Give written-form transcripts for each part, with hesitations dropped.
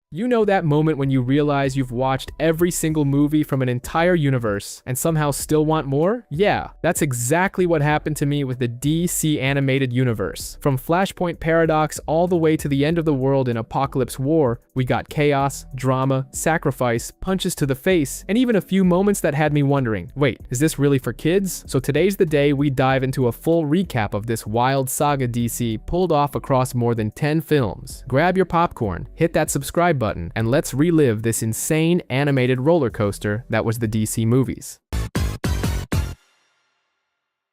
You know that moment when you realize you've watched every single movie from an entire universe and somehow still want more? Yeah, that's exactly what happened to me with the DC animated universe. From Flashpoint Paradox all the way to the end of the world in Apocalypse War, we got chaos, drama, sacrifice, punches to the face, and even a few moments that had me wondering, wait, is this really for kids? So today's the day we dive into a full recap of this wild saga DC pulled off across more than 10 films. Grab your popcorn, hit that subscribe button, and let's relive this insane animated roller coaster that was the DC movies.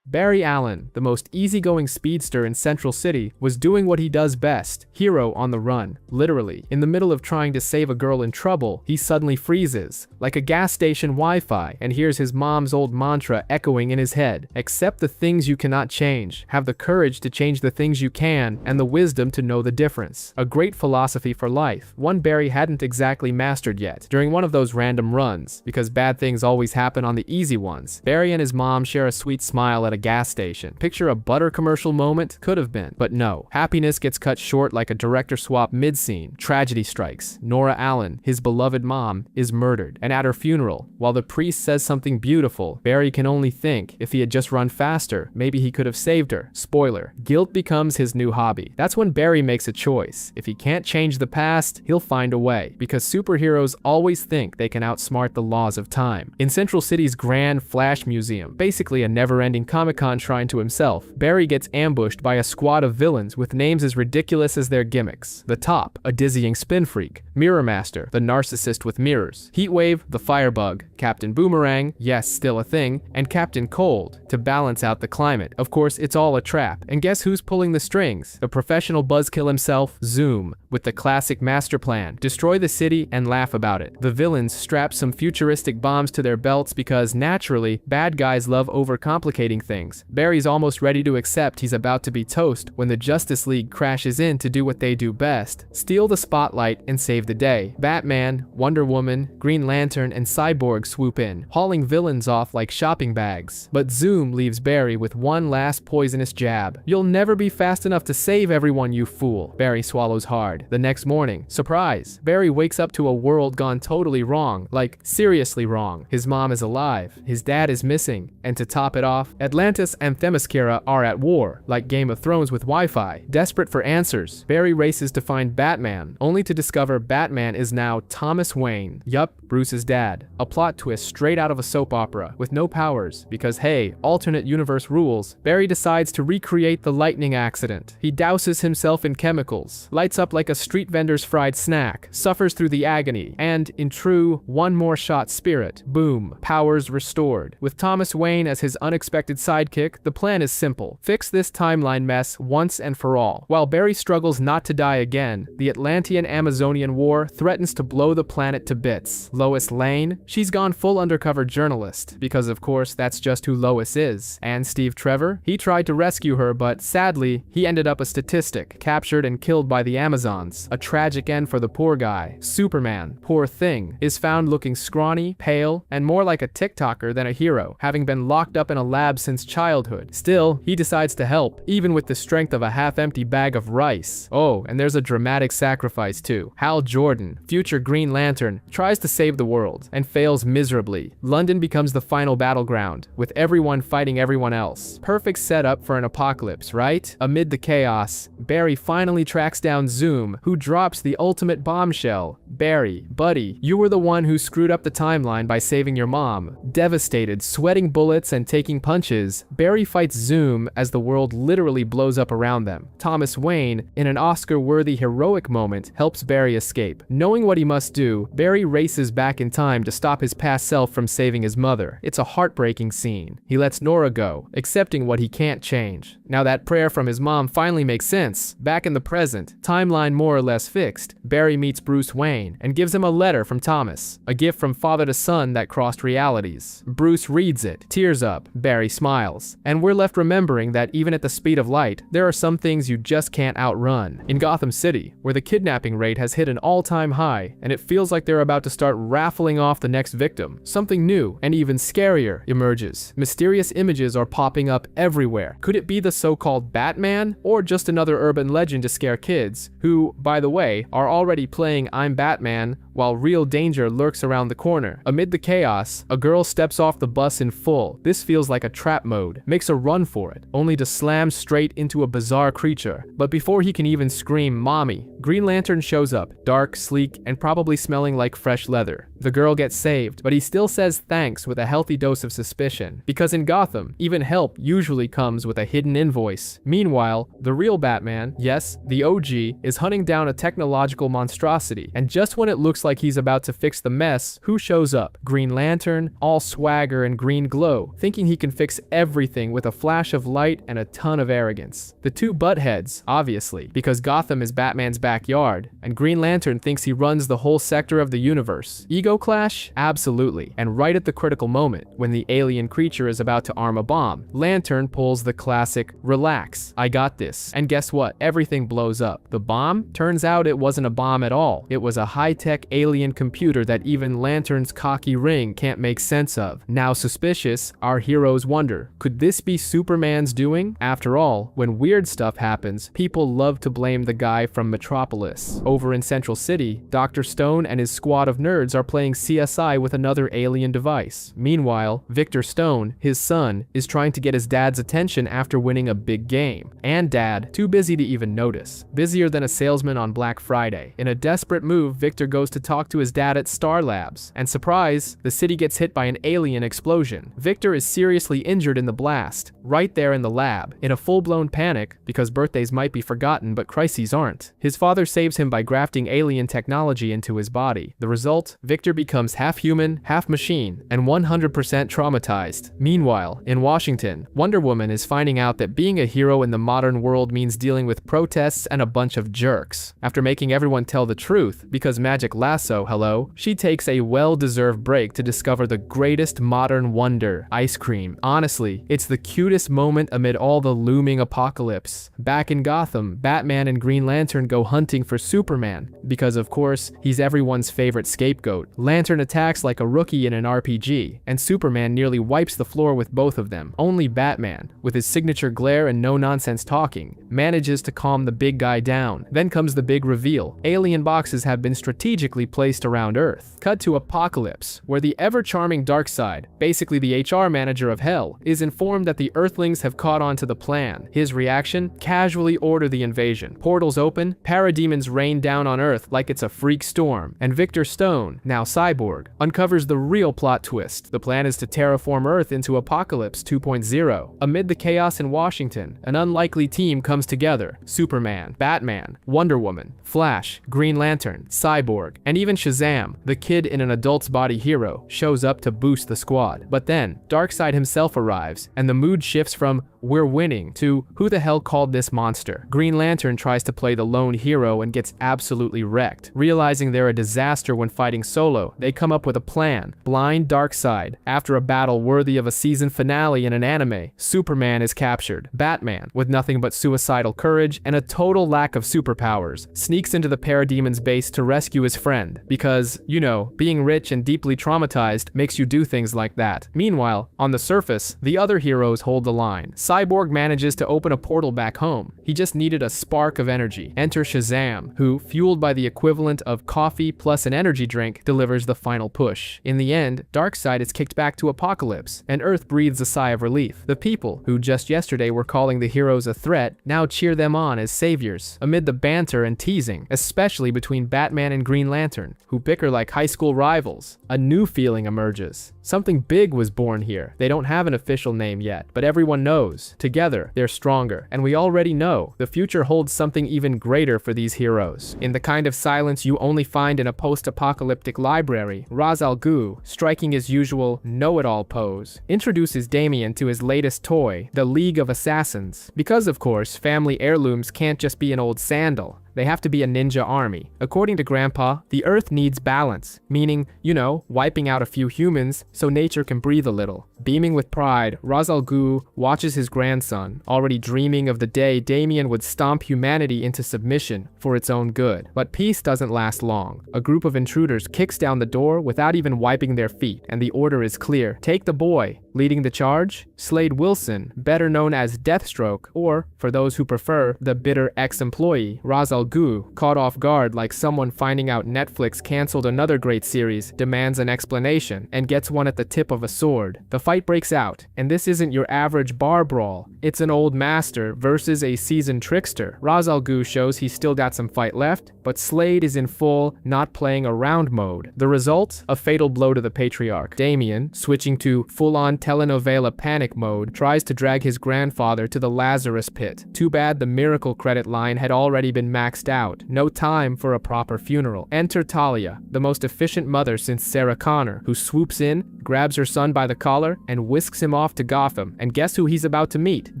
Barry Allen, the most easygoing speedster in Central City, was doing what he does best, hero on the run. Literally, in the middle of trying to save a girl in trouble, he suddenly freezes, like a gas station Wi-Fi, and hears his mom's old mantra echoing in his head. Accept the things you cannot change, have the courage to change the things you can, and the wisdom to know the difference. A great philosophy for life, one Barry hadn't exactly mastered yet. During one of those random runs, because bad things always happen on the easy ones, Barry and his mom share a sweet smile at a gas station. Picture a butter commercial moment? Could have been. But no. Happiness gets cut short like a director swap mid-scene. Tragedy strikes. Nora Allen, his beloved mom, is murdered. And at her funeral, while the priest says something beautiful, Barry can only think, if he had just run faster, maybe he could have saved her. Spoiler. Guilt becomes his new hobby. That's when Barry makes a choice. If he can't change the past, he'll find a way. Because superheroes always think they can outsmart the laws of time. In Central City's Grand Flash Museum, basically a never-ending Comic-Con shrine to himself, Barry gets ambushed by a squad of villains with names as ridiculous as their gimmicks. The Top, a dizzying spin freak. Mirror Master, the narcissist with mirrors. Heatwave, the firebug. Captain Boomerang, yes, still a thing. And Captain Cold, to balance out the climate. Of course, it's all a trap. And guess who's pulling the strings? The professional buzzkill himself, Zoom, with the classic master plan. Destroy the city and laugh about it. The villains strap some futuristic bombs to their belts because, naturally, bad guys love overcomplicating things. Barry's almost ready to accept he's about to be toast when the Justice League crashes in to do what they do best, steal the spotlight and save the day. Batman, Wonder Woman, Green Lantern, and Cyborg swoop in, hauling villains off like shopping bags. But Zoom leaves Barry with one last poisonous jab. You'll never be fast enough to save everyone, you fool. Barry swallows hard. The next morning, surprise, Barry wakes up to a world gone totally wrong, like seriously wrong. His mom is alive, his dad is missing, and to top it off, Atlantis and Themyscira are at war, like Game of Thrones with Wi-Fi. Desperate for answers, Barry races to find Batman, only to discover Batman is now Thomas Wayne. Yup, Bruce's dad. A plot twist straight out of a soap opera, with no powers, because hey, alternate universe rules. Barry decides to recreate the lightning accident. He douses himself in chemicals, lights up like a street vendor's fried snack, suffers through the agony, and, in true one more shot spirit, boom, powers restored. With Thomas Wayne as his unexpected sidekick, the plan is simple. Fix this timeline mess once and for all. While Barry struggles not to die again, the Atlantean-Amazonian War threatens to blow the planet to bits. Lois Lane? She's gone full undercover journalist, because of course that's just who Lois is. And Steve Trevor? He tried to rescue her, but sadly, he ended up a statistic, captured and killed by the Amazons. A tragic end for the poor guy. Superman, poor thing, is found looking scrawny, pale, and more like a TikToker than a hero, having been locked up in a lab since childhood. Still, he decides to help, even with the strength of a half-empty bag of rice. Oh, and there's a dramatic sacrifice too. Hal Jordan, future Green Lantern, tries to save the world, and fails miserably. London becomes the final battleground, with everyone fighting everyone else. Perfect setup for an apocalypse, right? Amid the chaos, Barry finally tracks down Zoom, who drops the ultimate bombshell. Barry, buddy, you were the one who screwed up the timeline by saving your mom. Devastated, sweating bullets and taking punches, Barry fights Zoom as the world literally blows up around them. Thomas Wayne, in an Oscar-worthy heroic moment, helps Barry escape. Knowing what he must do, Barry races back in time to stop his past self from saving his mother. It's a heartbreaking scene. He lets Nora go, accepting what he can't change. Now that prayer from his mom finally makes sense. Back in the present, timeline more or less fixed, Barry meets Bruce Wayne and gives him a letter from Thomas, a gift from father to son that crossed realities. Bruce reads it, tears up, Barry smiles, and we're left remembering that even at the speed of light, there are some things you just can't outrun. In Gotham City, where the kidnapping rate has hit an all-time high, and it feels like they're about to start raffling off the next victim, something new and even scarier emerges. Mysterious images are popping up everywhere. Could it be the so-called Batman, or just another urban legend to scare kids, who, by the way, are already playing I'm Batman Batman, while real danger lurks around the corner. Amid the chaos, a girl steps off the bus in full. This feels like a trap mode, makes a run for it, only to slam straight into a bizarre creature. But before he can even scream "Mommy," Green Lantern shows up, dark, sleek, and probably smelling like fresh leather. The girl gets saved, but he still says thanks with a healthy dose of suspicion, because in Gotham, even help usually comes with a hidden invoice. Meanwhile, the real Batman, yes, the OG, is hunting down a technological monstrosity, and just when it looks like he's about to fix the mess, who shows up? Green Lantern, all swagger and green glow, thinking he can fix everything with a flash of light and a ton of arrogance. The two butt heads, obviously, because Gotham is Batman's backyard, and Green Lantern thinks he runs the whole sector of the universe. Ego clash? Absolutely. And right at the critical moment, when the alien creature is about to arm a bomb, Lantern pulls the classic, "Relax, I got this." And guess what? Everything blows up. The bomb? Turns out it wasn't a bomb at all. It was a high-tech alien computer that even Lantern's cocky ring can't make sense of. Now suspicious, our heroes wonder, could this be Superman's doing? After all, when weird stuff happens, people love to blame the guy from Metropolis. Over in Central City, Dr. Stone and his squad of nerds are playing CSI with another alien device. Meanwhile, Victor Stone, his son, is trying to get his dad's attention after winning a big game. And Dad, too busy to even notice. Busier than a salesman on Black Friday. In a desperate move, Victor goes to talk to his dad at Star Labs. And surprise, the city gets hit by an alien explosion. Victor is seriously injured in the blast, right there in the lab, in a full-blown panic, because birthdays might be forgotten but crises aren't. His father saves him by grafting alien technology into his body. The result? Victor becomes half human, half machine, and 100% traumatized. Meanwhile, in Washington, Wonder Woman is finding out that being a hero in the modern world means dealing with protests and a bunch of jerks. After making everyone tell the truth, because Magic Lasso, hello, she takes a well-deserved break to discover the greatest modern wonder, ice cream. Honestly, it's the cutest moment amid all the looming apocalypse. Back in Gotham, Batman and Green Lantern go hunting for Superman, because of course, he's everyone's favorite scapegoat. Lantern attacks like a rookie in an RPG, and Superman nearly wipes the floor with both of them. Only Batman, with his signature glare and no-nonsense talking, manages to calm the big guy down. Then comes the big reveal. Alien boxes have been strategically placed around Earth. Cut to Apocalypse, where the ever-charming Darkseid, basically the HR manager of Hell, is informed that the Earthlings have caught on to the plan. His reaction? Casually order the invasion. Portals open, parademons rain down on Earth like it's a freak storm, and Victor Stone, now Cyborg, uncovers the real plot twist. The plan is to terraform Earth into Apocalypse 2.0. Amid the chaos in Washington, an unlikely team comes together. Superman, Batman, Wonder Woman, Flash, Green Lantern, Cyborg, and even Shazam, the kid in an adult's body hero, shows up to boost the squad. But then, Darkseid himself arrives, and the mood shifts from "we're winning" to "who the hell called this monster?" Green Lantern tries to play the lone hero and gets absolutely wrecked. Realizing they're a disaster when fighting solo, they come up with a plan. Blind Darkseid. After a battle worthy of a season finale in an anime, Superman is captured. Batman, with nothing but suicidal courage and a total lack of superpowers, sneaks into the Parademon's base to rescue his friend. Because, you know, being rich and deeply traumatized makes you do things like that. Meanwhile, on the surface, the other heroes hold the line. Cyborg manages to open a portal back home. He just needed a spark of energy. Enter Shazam, who, fueled by the equivalent of coffee plus an energy drink, delivers the final push. In the end, Darkseid is kicked back to Apocalypse, and Earth breathes a sigh of relief. The people, who just yesterday were calling the heroes a threat, now cheer them on as saviors, amid the banter and teasing, especially between Batman and Green Lantern, who bicker like high school rivals. A new feeling emerges. Something big was born here. They don't have an official name yet, but everyone knows. Together, they're stronger, and we already know the future holds something even greater for these heroes. In the kind of silence you only find in a post-apocalyptic library, Ra's al Ghul, striking his usual know-it-all pose, introduces Damian to his latest toy, the League of Assassins. Because, of course, family heirlooms can't just be an old sandal. They have to be a ninja army. According to Grandpa, the Earth needs balance, meaning, you know, wiping out a few humans so nature can breathe a little. Beaming with pride, Ra's al Ghul watches his grandson, already dreaming of the day Damian would stomp humanity into submission for its own good. But peace doesn't last long. A group of intruders kicks down the door without even wiping their feet, and the order is clear. Take the boy. Leading the charge? Slade Wilson, better known as Deathstroke, or, for those who prefer, the bitter ex-employee, Ra's al Ghul, caught off guard like someone finding out Netflix canceled another great series, demands an explanation, and gets one at the tip of a sword. The fight breaks out, and this isn't your average bar brawl. It's an old master versus a seasoned trickster. Ra's al Ghul shows he's still got some fight left, but Slade is in full, not playing around mode. The result? A fatal blow to the patriarch. Damien, switching to full-on telenovela panic mode, tries to drag his grandfather to the Lazarus pit. Too bad the miracle credit line had already been maxed out. No time for a proper funeral. Enter Talia, the most efficient mother since Sarah Connor, who swoops in, grabs her son by the collar, and whisks him off to Gotham. And guess who he's about to meet?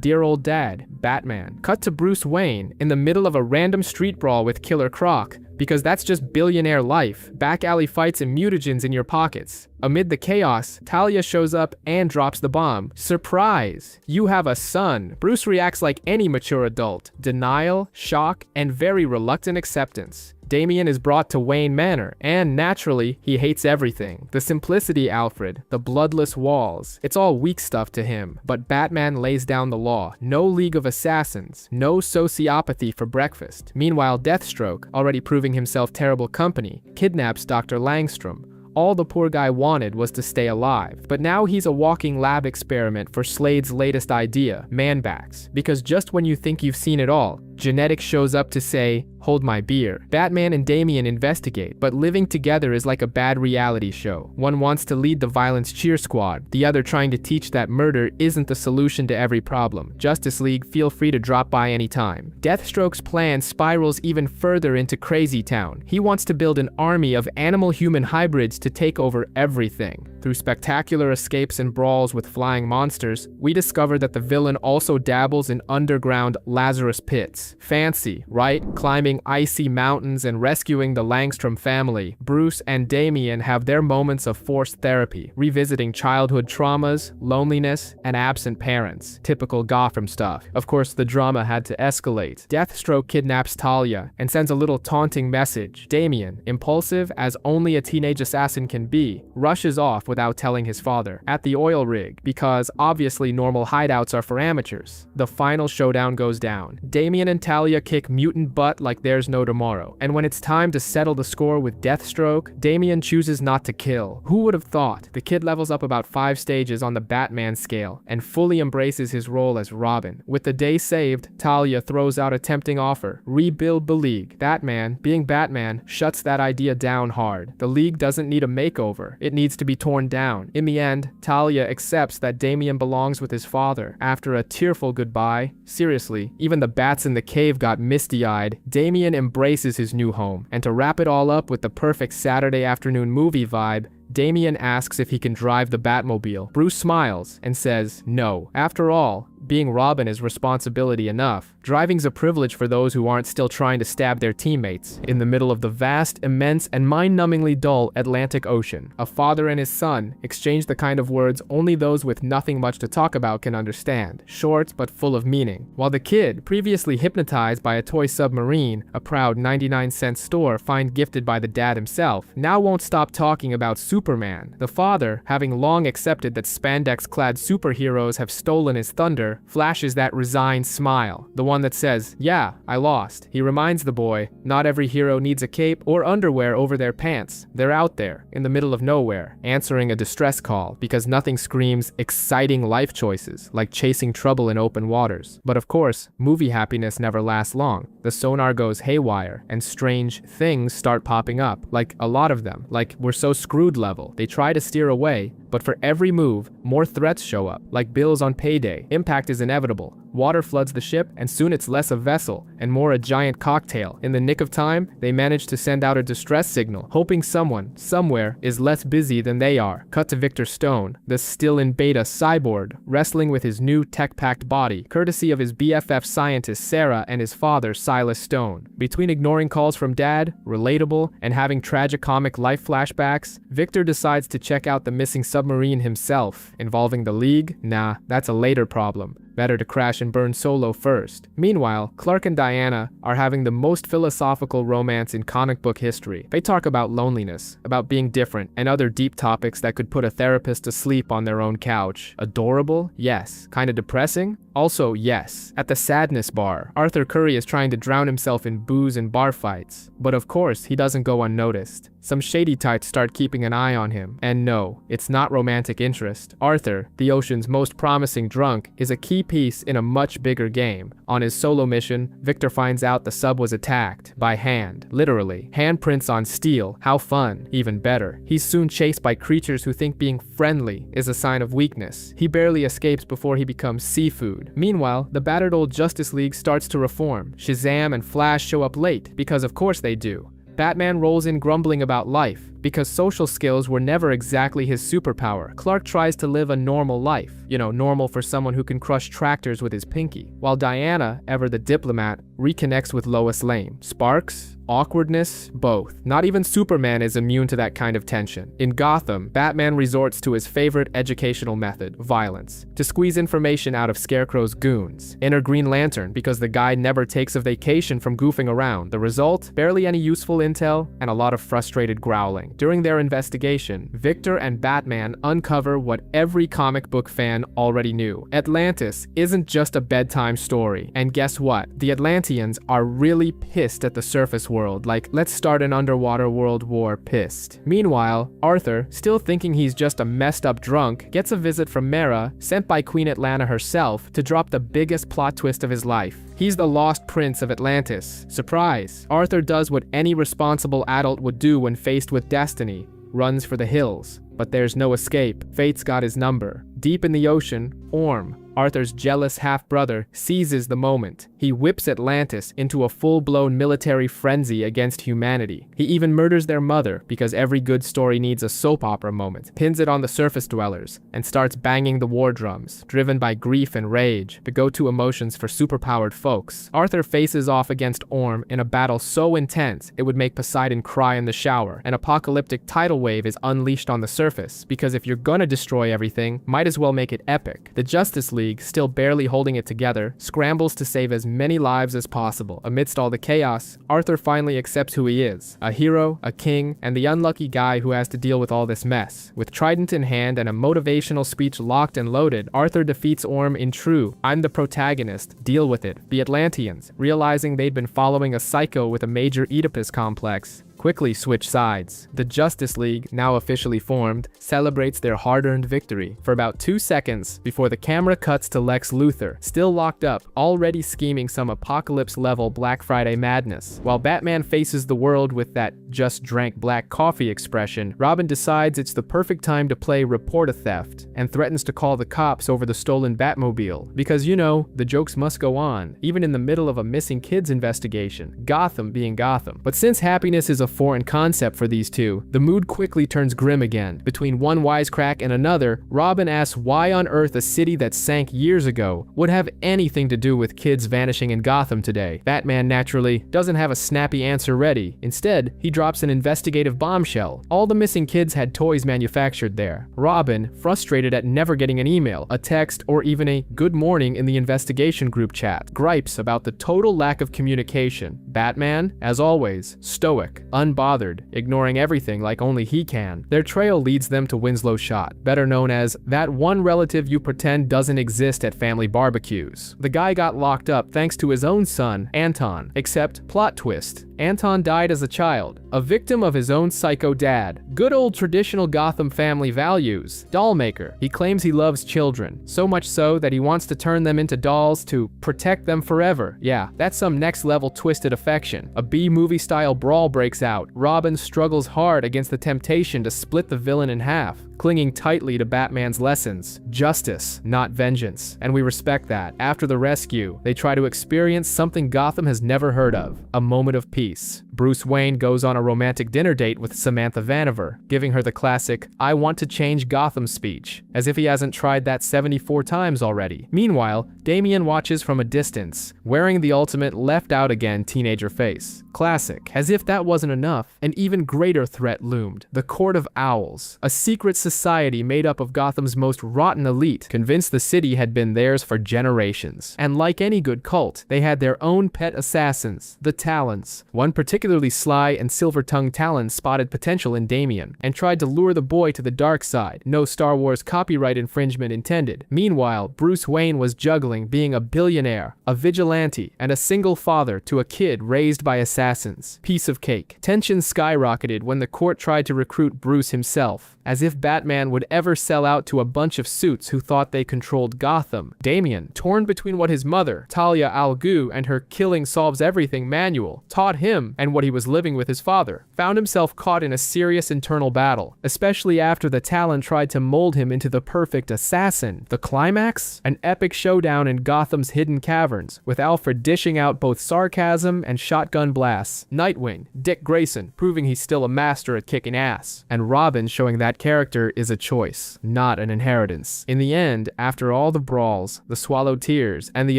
Dear old dad, Batman. Cut to Bruce Wayne, in the middle of a random street brawl with Killer Croc, because that's just billionaire life. Back alley fights and mutagens in your pockets. Amid the chaos, Talia shows up and drops the bomb. Surprise! You have a son. Bruce reacts like any mature adult. Denial, shock, and very reluctant acceptance. Damien is brought to Wayne Manor, and naturally, he hates everything. The simplicity, Alfred, the bloodless walls, it's all weak stuff to him. But Batman lays down the law. No League of Assassins, no sociopathy for breakfast. Meanwhile, Deathstroke, already proving himself terrible company, kidnaps Dr. Langstrom. All the poor guy wanted was to stay alive. But now he's a walking lab experiment for Slade's latest idea, Man-Backs. Because just when you think you've seen it all, genetics shows up to say, hold my beer. Batman and Damien investigate, but living together is like a bad reality show. One wants to lead the violence cheer squad, the other trying to teach that murder isn't the solution to every problem. Justice League, feel free to drop by anytime. Deathstroke's plan spirals even further into Crazy Town. He wants to build an army of animal-human hybrids to take over everything. Through spectacular escapes and brawls with flying monsters, we discover that the villain also dabbles in underground Lazarus pits. Fancy, right? Climbing icy mountains and rescuing the Langstrom family. Bruce and Damien have their moments of forced therapy, revisiting childhood traumas, loneliness, and absent parents. Typical Gotham stuff. Of course, the drama had to escalate. Deathstroke kidnaps Talia and sends a little taunting message. Damien, impulsive as only a teenage assassin can be, rushes off without telling his father. At the oil rig, because obviously normal hideouts are for amateurs. The final showdown goes down. Damien and Talia kick mutant butt like there's no tomorrow. And when it's time to settle the score with Deathstroke, Damien chooses not to kill. Who would have thought? The kid levels up about 5 stages on the Batman scale and fully embraces his role as Robin. With the day saved, Talia throws out a tempting offer. Rebuild the League. Batman, being Batman, shuts that idea down hard. The League doesn't need a makeover. It needs to be torn down. In the end, Talia accepts that Damien belongs with his father. After a tearful goodbye, seriously, even the bats in the cave got misty-eyed, Damien embraces his new home. And to wrap it all up with the perfect Saturday afternoon movie vibe, Damien asks if he can drive the Batmobile. Bruce smiles and says no. After all, being Robin is responsibility enough. Driving's a privilege for those who aren't still trying to stab their teammates. In the middle of the vast, immense, and mind-numbingly dull Atlantic Ocean, a father and his son exchange the kind of words only those with nothing much to talk about can understand. Short, but full of meaning. While the kid, previously hypnotized by a toy submarine, a proud 99-cent store find gifted by the dad himself, now won't stop talking about Superman. The father, having long accepted that spandex-clad superheroes have stolen his thunder, flashes that resigned smile, the one that says, yeah, I lost. He reminds the boy, not every hero needs a cape or underwear over their pants. They're out there, in the middle of nowhere, answering a distress call, because nothing screams exciting life choices like chasing trouble in open waters. But of course, movie happiness never lasts long. The sonar goes haywire, and strange things start popping up, like a lot of them, like we're so screwed level. They try to steer away, but for every move, more threats show up, like bills on payday. Impact is inevitable. Water floods the ship, and soon it's less a vessel and more a giant cocktail. In the nick of time, they manage to send out a distress signal, hoping someone, somewhere, is less busy than they are. Cut to Victor Stone, the still-in-beta cyborg, wrestling with his new tech-packed body, courtesy of his BFF scientist Sarah and his father Silas Stone. Between ignoring calls from Dad, relatable, and having tragicomic life flashbacks, Victor decides to check out the missing submarine himself. Involving the League? Nah, that's a later problem. Better to crash and burn solo first. Meanwhile, Clark and Diana are having the most philosophical romance in comic book history. They talk about loneliness, about being different, and other deep topics that could put a therapist to sleep on their own couch. Adorable? Yes. Kinda depressing? Also, yes. At the sadness bar, Arthur Curry is trying to drown himself in booze and bar fights. But of course, he doesn't go unnoticed. Some shady types start keeping an eye on him. And no, it's not romantic interest. Arthur, the ocean's most promising drunk, is a key piece in a much bigger game. On his solo mission, Victor finds out the sub was attacked. By hand. Literally. Handprints on steel. How fun. Even better. He's soon chased by creatures who think being friendly is a sign of weakness. He barely escapes before he becomes seafood. Meanwhile, the battered old Justice League starts to reform. Shazam and Flash show up late, because of course they do. Batman rolls in grumbling about life, because social skills were never exactly his superpower. Clark tries to live a normal life, normal for someone who can crush tractors with his pinky, while Diana, ever the diplomat, reconnects with Lois Lane. Sparks? Awkwardness? Both. Not even Superman is immune to that kind of tension. In Gotham, Batman resorts to his favorite educational method, violence, to squeeze information out of Scarecrow's goons. Enter Green Lantern, because the guy never takes a vacation from goofing around. The result? Barely any useful intel, and a lot of frustrated growling. During their investigation, Victor and Batman uncover what every comic book fan already knew. Atlantis isn't just a bedtime story. And guess what? The Atlanteans are really pissed at the surface world, like, let's start an underwater world war pissed. Meanwhile, Arthur, still thinking he's just a messed up drunk, gets a visit from Mera, sent by Queen Atlanta herself, to drop the biggest plot twist of his life. He's the lost prince of Atlantis. Surprise! Arthur does what any responsible adult would do when faced with destiny. Runs for the hills. But there's no escape. Fate's got his number. Deep in the ocean, Orm, Arthur's jealous half-brother, seizes the moment. He whips Atlantis into a full-blown military frenzy against humanity. He even murders their mother, because every good story needs a soap opera moment, pins it on the surface dwellers, and starts banging the war drums, driven by grief and rage, the go-to emotions for superpowered folks. Arthur faces off against Orm in a battle so intense it would make Poseidon cry in the shower. An apocalyptic tidal wave is unleashed on the surface, because if you're gonna destroy everything, might as well make it epic. The Justice League, still barely holding it together, scrambles to save as many lives as possible. Amidst all the chaos, Arthur finally accepts who he is, a hero, a king, and the unlucky guy who has to deal with all this mess. With trident in hand and a motivational speech locked and loaded, Arthur defeats Orm in true "I'm the protagonist, deal with it" the Atlanteans, realizing they'd been following a psycho with a major Oedipus complex. Quickly switch sides. The Justice League, now officially formed, celebrates their hard-earned victory for about 2 seconds before the camera cuts to Lex Luthor, still locked up, already scheming some apocalypse-level Black Friday madness. While Batman faces the world with that "just drank black coffee" expression, Robin decides it's the perfect time to play report a theft and threatens to call the cops over the stolen Batmobile. Because, the jokes must go on, even in the middle of a missing kids investigation, Gotham being Gotham. But since happiness is a foreign concept for these two, the mood quickly turns grim again. Between one wisecrack and another, Robin asks why on earth a city that sank years ago would have anything to do with kids vanishing in Gotham today. Batman, naturally, doesn't have a snappy answer ready. Instead, he drops an investigative bombshell. All the missing kids had toys manufactured there. Robin, frustrated at never getting an email, a text, or even a "good morning" in the investigation group chat, gripes about the total lack of communication. Batman, as always, stoic, unbothered, ignoring everything like only he can. Their trail leads them to Winslow Schott, better known as that one relative you pretend doesn't exist at family barbecues. The guy got locked up thanks to his own son, Anton. Except, plot twist, Anton died as a child, a victim of his own psycho dad. Good old traditional Gotham family values. Doll maker. He claims he loves children, so much so that he wants to turn them into dolls to protect them forever. Yeah, that's some next level twisted affection. A B-movie style brawl breaks out. Robin struggles hard against the temptation to split the villain in half, clinging tightly to Batman's lessons. Justice, not vengeance. And we respect that. After the rescue, they try to experience something Gotham has never heard of, a moment of peace. Bruce Wayne goes on a romantic dinner date with Samantha Vanover, giving her the classic "I want to change Gotham" speech, as if he hasn't tried that 74 times already. Meanwhile, Damian watches from a distance, wearing the ultimate left out again teenager face. Classic. As if that wasn't enough, an even greater threat loomed. The Court of Owls, a secret society made up of Gotham's most rotten elite, convinced the city had been theirs for generations. And like any good cult, they had their own pet assassins, the Talons. One particularly sly and silver-tongued Talon spotted potential in Damian, and tried to lure the boy to the dark side. No Star Wars copyright infringement intended. Meanwhile, Bruce Wayne was juggling being a billionaire, a vigilante, and a single father to a kid raised by assassins. Piece of cake. Tension skyrocketed when the court tried to recruit Bruce himself, as if Batman would ever sell out to a bunch of suits who thought they controlled Gotham. Damian, torn between what his mother, Talia al Ghul, and her killing solves everything manual taught him and what he was living with his father, found himself caught in a serious internal battle, especially after the Talon tried to mold him into the perfect assassin. The climax? An epic showdown in Gotham's hidden caverns, with Alfred dishing out both sarcasm and shotgun blasts. Nightwing, Dick Grayson, proving he's still a master at kicking ass, and Robin showing that character is a choice, not an inheritance. In the end, after all the brawls, the swallowed tears, and the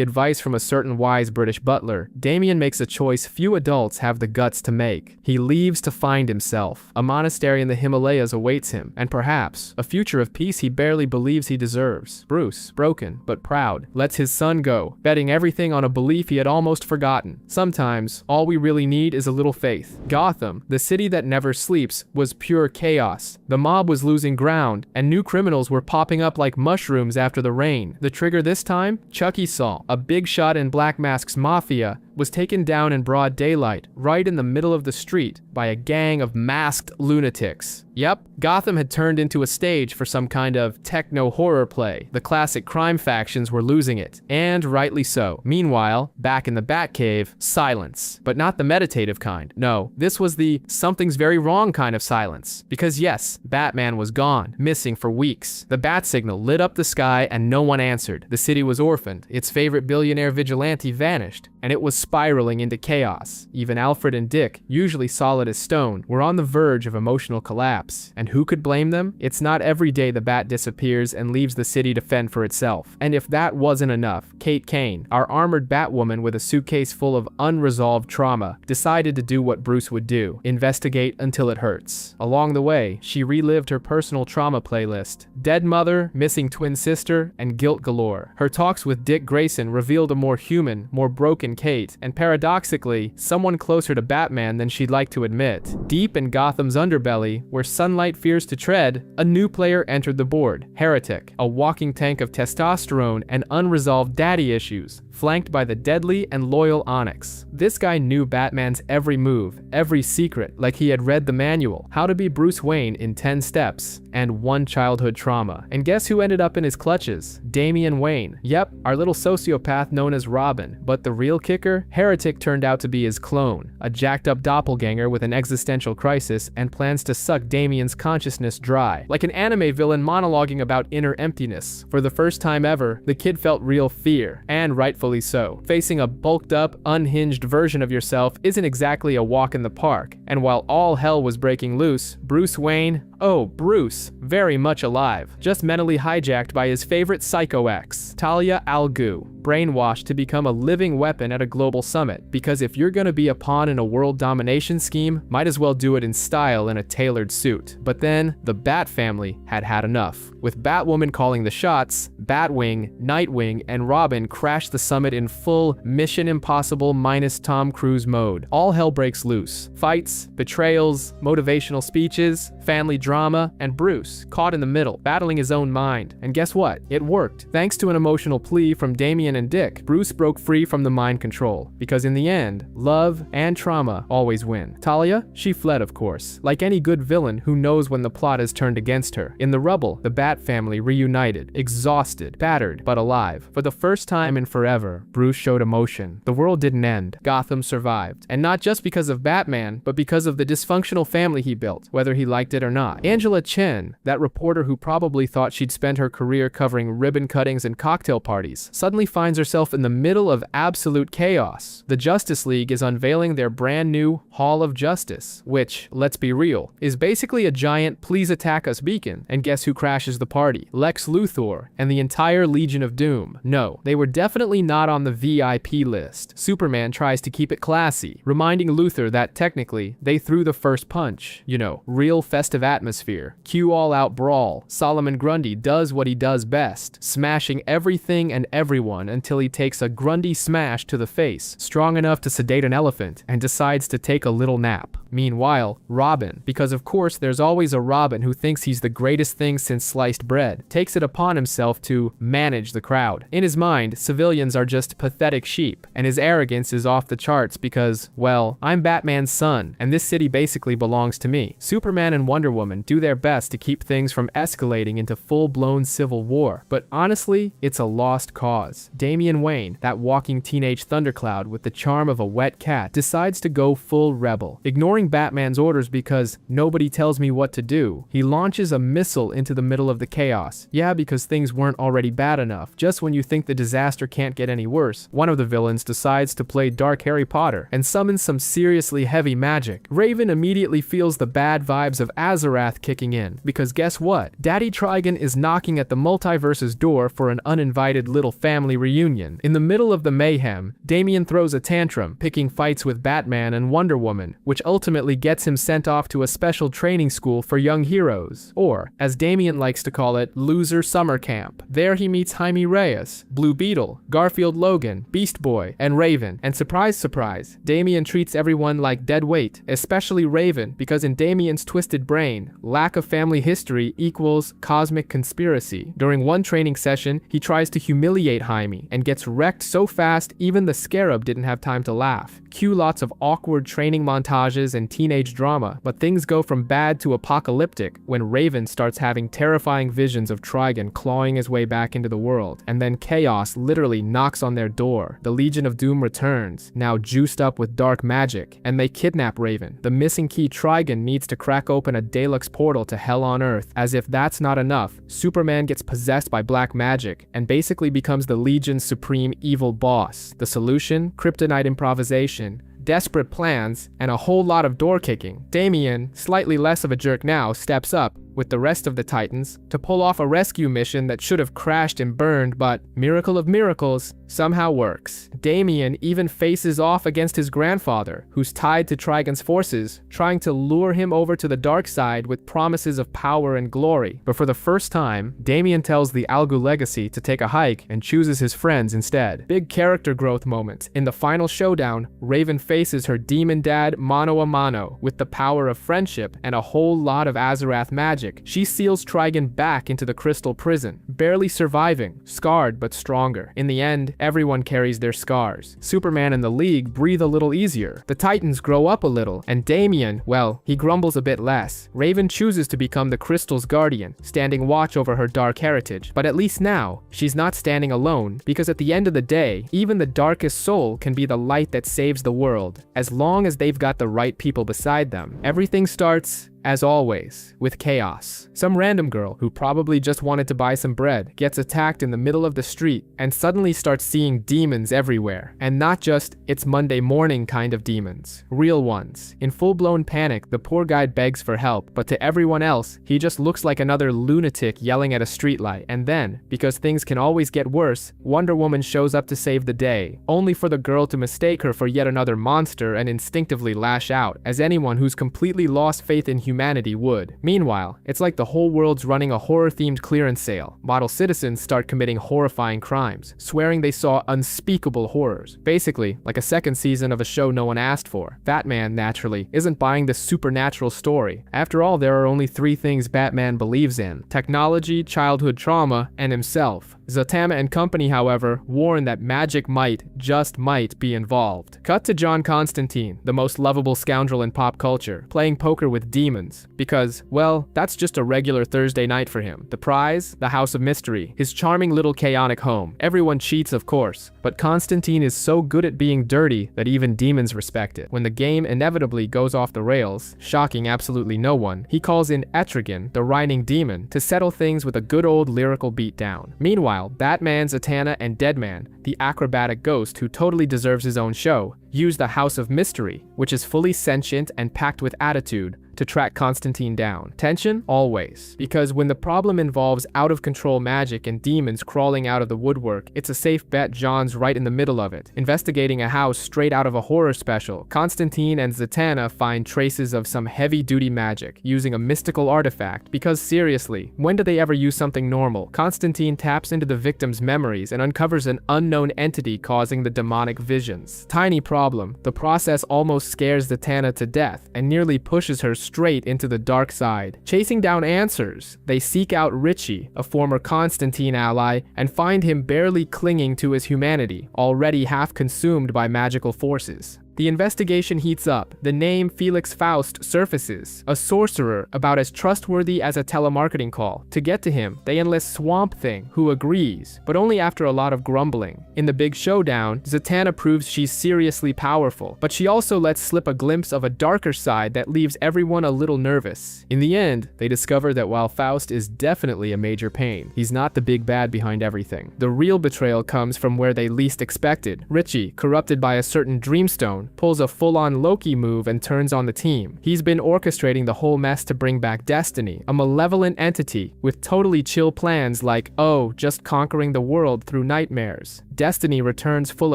advice from a certain wise British butler, Damian makes a choice few adults have the guts to make. He leaves to find himself. A monastery in the Himalayas awaits him, and perhaps a future of peace he barely believes he deserves. Bruce, broken but proud, lets his son go, betting everything on a belief he had almost forgotten. Sometimes, all we really need is a little faith. Gotham, the city that never sleeps, was pure chaos. The mob was losing ground, and new criminals were popping up like mushrooms after the rain. The trigger this time? Chucky Saul, a big shot in Black Mask's Mafia, was taken down in broad daylight, right in the middle of the street, by a gang of masked lunatics. Yep, Gotham had turned into a stage for some kind of techno-horror play. The classic crime factions were losing it, and rightly so. Meanwhile, back in the Batcave, silence. But not the meditative kind. No, this was the something's very wrong kind of silence. Because yes, Batman was gone, missing for weeks. The bat signal lit up the sky and no one answered. The city was orphaned, its favorite billionaire vigilante vanished, and it was spiraling into chaos. Even Alfred and Dick, usually solid as stone, were on the verge of emotional collapse. And who could blame them? It's not every day the Bat disappears and leaves the city to fend for itself. And if that wasn't enough, Kate Kane, our armored Batwoman with a suitcase full of unresolved trauma, decided to do what Bruce would do: investigate until it hurts. Along the way, she relived her personal trauma playlist: dead mother, missing twin sister, and guilt galore. Her talks with Dick Grayson revealed a more human, more broken Kate, and paradoxically, someone closer to Batman than she'd like to admit. Deep in Gotham's underbelly, where sunlight fears to tread, a new player entered the board: Heretic, a walking tank of testosterone and unresolved daddy issues, flanked by the deadly and loyal Onyx. This guy knew Batman's every move, every secret, like he had read the manual: How to be Bruce Wayne in 10 Steps, and one childhood trauma. And guess who ended up in his clutches? Damian Wayne. Yep, our little sociopath known as Robin. But the real kicker? Heretic turned out to be his clone, a jacked up doppelganger with an existential crisis and plans to suck Damian's consciousness dry. Like an anime villain monologuing about inner emptiness. For the first time ever, the kid felt real fear, and rightfully so. Facing a bulked up, unhinged version of yourself isn't exactly a walk in the park, and while all hell was breaking loose, Bruce Wayne, oh, Bruce, very much alive, just mentally hijacked by his favorite psycho ex, Talia al Ghul, brainwashed to become a living weapon at a global summit, because if you're gonna be a pawn in a world domination scheme, might as well do it in style in a tailored suit. But then, the Bat family had had enough. With Batwoman calling the shots, Batwing, Nightwing, and Robin crashed the summit in full Mission Impossible minus Tom Cruise mode. All hell breaks loose. Fights, betrayals, motivational speeches, family drama, and Bruce, caught in the middle, battling his own mind. And guess what? It worked. Thanks to an emotional plea from Damian and Dick, Bruce broke free from the mind control. Because in the end, love and trauma always win. Talia? She fled, of course. Like any good villain who knows when the plot is turned against her. In the rubble, the Bat family reunited, exhausted, battered, but alive. For the first time in forever, Bruce showed emotion. The world didn't end. Gotham survived. And not just because of Batman, but because of the dysfunctional family he built. Whether he liked it or not. Angela Chen, that reporter who probably thought she'd spend her career covering ribbon cuttings and cocktail parties, suddenly finds herself in the middle of absolute chaos. The Justice League is unveiling their brand new Hall of Justice, which, let's be real, is basically a giant please attack us beacon. And guess who crashes the party? Lex Luthor and the entire Legion of Doom. No, they were definitely not on the VIP list. Superman tries to keep it classy, reminding Luthor that technically they threw the first punch. You know, real festive atmosphere. Cue all-out brawl. Solomon Grundy does what he does best, smashing everything and everyone until he takes a Grundy smash to the face, strong enough to sedate an elephant, and decides to take a little nap. Meanwhile, Robin, because of course there's always a Robin who thinks he's the greatest thing since sliced bread, takes it upon himself to manage the crowd. In his mind, civilians are just pathetic sheep, and his arrogance is off the charts because, well, I'm Batman's son, and this city basically belongs to me. Superman and Wonder Woman do their best to keep things from escalating into full-blown civil war, but honestly, it's a lost cause. Damian Wayne, that walking teenage thundercloud with the charm of a wet cat, decides to go full rebel. Ignoring Batman's orders because nobody tells me what to do, he launches a missile into the middle of the chaos. Yeah, because things weren't already bad enough. Just when you think the disaster can't get any worse, one of the villains decides to play Dark Harry Potter and summons some seriously heavy magic. Raven immediately feels the bad vibes of Azarath kicking in, because guess what? Daddy Trigon is knocking at the multiverse's door for an uninvited little family reunion. In the middle of the mayhem, Damian throws a tantrum, picking fights with Batman and Wonder Woman, which ultimately gets him sent off to a special training school for young heroes, or, as Damian likes to call it, loser summer camp. There he meets Jaime Reyes, Blue Beetle, Garfield Logan, Beast Boy, and Raven, and surprise surprise, Damian treats everyone like dead weight, especially Raven, because in Damian's twisted brain, lack of family history equals cosmic conspiracy. During one training session, he tries to humiliate Jaime, and gets wrecked so fast even the Scarab didn't have time to laugh. Cue lots of awkward training montages and teenage drama, but things go from bad to apocalyptic when Raven starts having terrifying visions of Trigon clawing his way back into the world, and then chaos literally knocks on their door. The Legion of Doom returns, now juiced up with dark magic, and they kidnap Raven. The missing key Trigon needs to crack open a Deluxe portal to Hell on Earth. As if that's not enough, Superman gets possessed by black magic and basically becomes the Legion's supreme evil boss. The solution? Kryptonite improvisation, desperate plans, and a whole lot of door kicking. Damian, slightly less of a jerk now, steps up, with the rest of the Titans, to pull off a rescue mission that should have crashed and burned, but, miracle of miracles, somehow works. Damian even faces off against his grandfather, who's tied to Trigon's forces, trying to lure him over to the dark side with promises of power and glory. But for the first time, Damian tells the Algu Legacy to take a hike and chooses his friends instead. Big character growth moment. In the final showdown, Raven faces her demon dad mano a mano with the power of friendship and a whole lot of Azarath magic. She seals Trigon back into the crystal prison, barely surviving, scarred but stronger. In the end, everyone carries their scars. Superman and the League breathe a little easier. The Titans grow up a little, and Damian, well, he grumbles a bit less. Raven chooses to become the Crystal's guardian, standing watch over her dark heritage. But at least now, she's not standing alone, because at the end of the day, even the darkest soul can be the light that saves the world, as long as they've got the right people beside them. Everything starts, as always, with chaos. Some random girl who probably just wanted to buy some bread gets attacked in the middle of the street and suddenly starts seeing demons everywhere. And not just it's Monday morning kind of demons, real ones. In full-blown panic, the poor guy begs for help, but to everyone else, he just looks like another lunatic yelling at a streetlight. And then, because things can always get worse, Wonder Woman shows up to save the day, only for the girl to mistake her for yet another monster and instinctively lash out, as anyone who's completely lost faith in humanity would. Meanwhile, it's like the whole world's running a horror-themed clearance sale. Model citizens start committing horrifying crimes, swearing they saw unspeakable horrors. Basically, like a second season of a show no one asked for. Batman, naturally, isn't buying this supernatural story. After all, there are only three things Batman believes in: technology, childhood trauma, and himself. Zatanna and company, however, warn that magic might, just might, be involved. Cut to John Constantine, the most lovable scoundrel in pop culture, playing poker with demons. Because, well, that's just a regular Thursday night for him. The prize? The House of Mystery, his charming little chaotic home. Everyone cheats, of course, but Constantine is so good at being dirty that even demons respect it. When the game inevitably goes off the rails, shocking absolutely no one, he calls in Etrigan, the Rhining demon, to settle things with a good old lyrical beatdown. Meanwhile, Batman, Zatanna, and Deadman, the acrobatic ghost who totally deserves his own show, use the House of Mystery, which is fully sentient and packed with attitude, to track Constantine down. Tension? Always. Because when the problem involves out-of-control magic and demons crawling out of the woodwork, it's a safe bet John's right in the middle of it. Investigating a house straight out of a horror special, Constantine and Zatanna find traces of some heavy-duty magic, using a mystical artifact, because seriously, when do they ever use something normal? Constantine taps into the victim's memories and uncovers an unknown entity causing the demonic visions. Tiny problem, the process almost scares Zatanna to death, and nearly pushes her straight into the dark side. Chasing down answers, they seek out Richie, a former Constantine ally, and find him barely clinging to his humanity, already half consumed by magical forces. The investigation heats up. The name Felix Faust surfaces, a sorcerer about as trustworthy as a telemarketing call. To get to him, they enlist Swamp Thing, who agrees, but only after a lot of grumbling. In the big showdown, Zatanna proves she's seriously powerful, but she also lets slip a glimpse of a darker side that leaves everyone a little nervous. In the end, they discover that while Faust is definitely a major pain, he's not the big bad behind everything. The real betrayal comes from where they least expected. Richie, corrupted by a certain Dreamstone, pulls a full-on Loki move and turns on the team. He's been orchestrating the whole mess to bring back Destiny, a malevolent entity with totally chill plans like, oh, just conquering the world through nightmares. Destiny returns full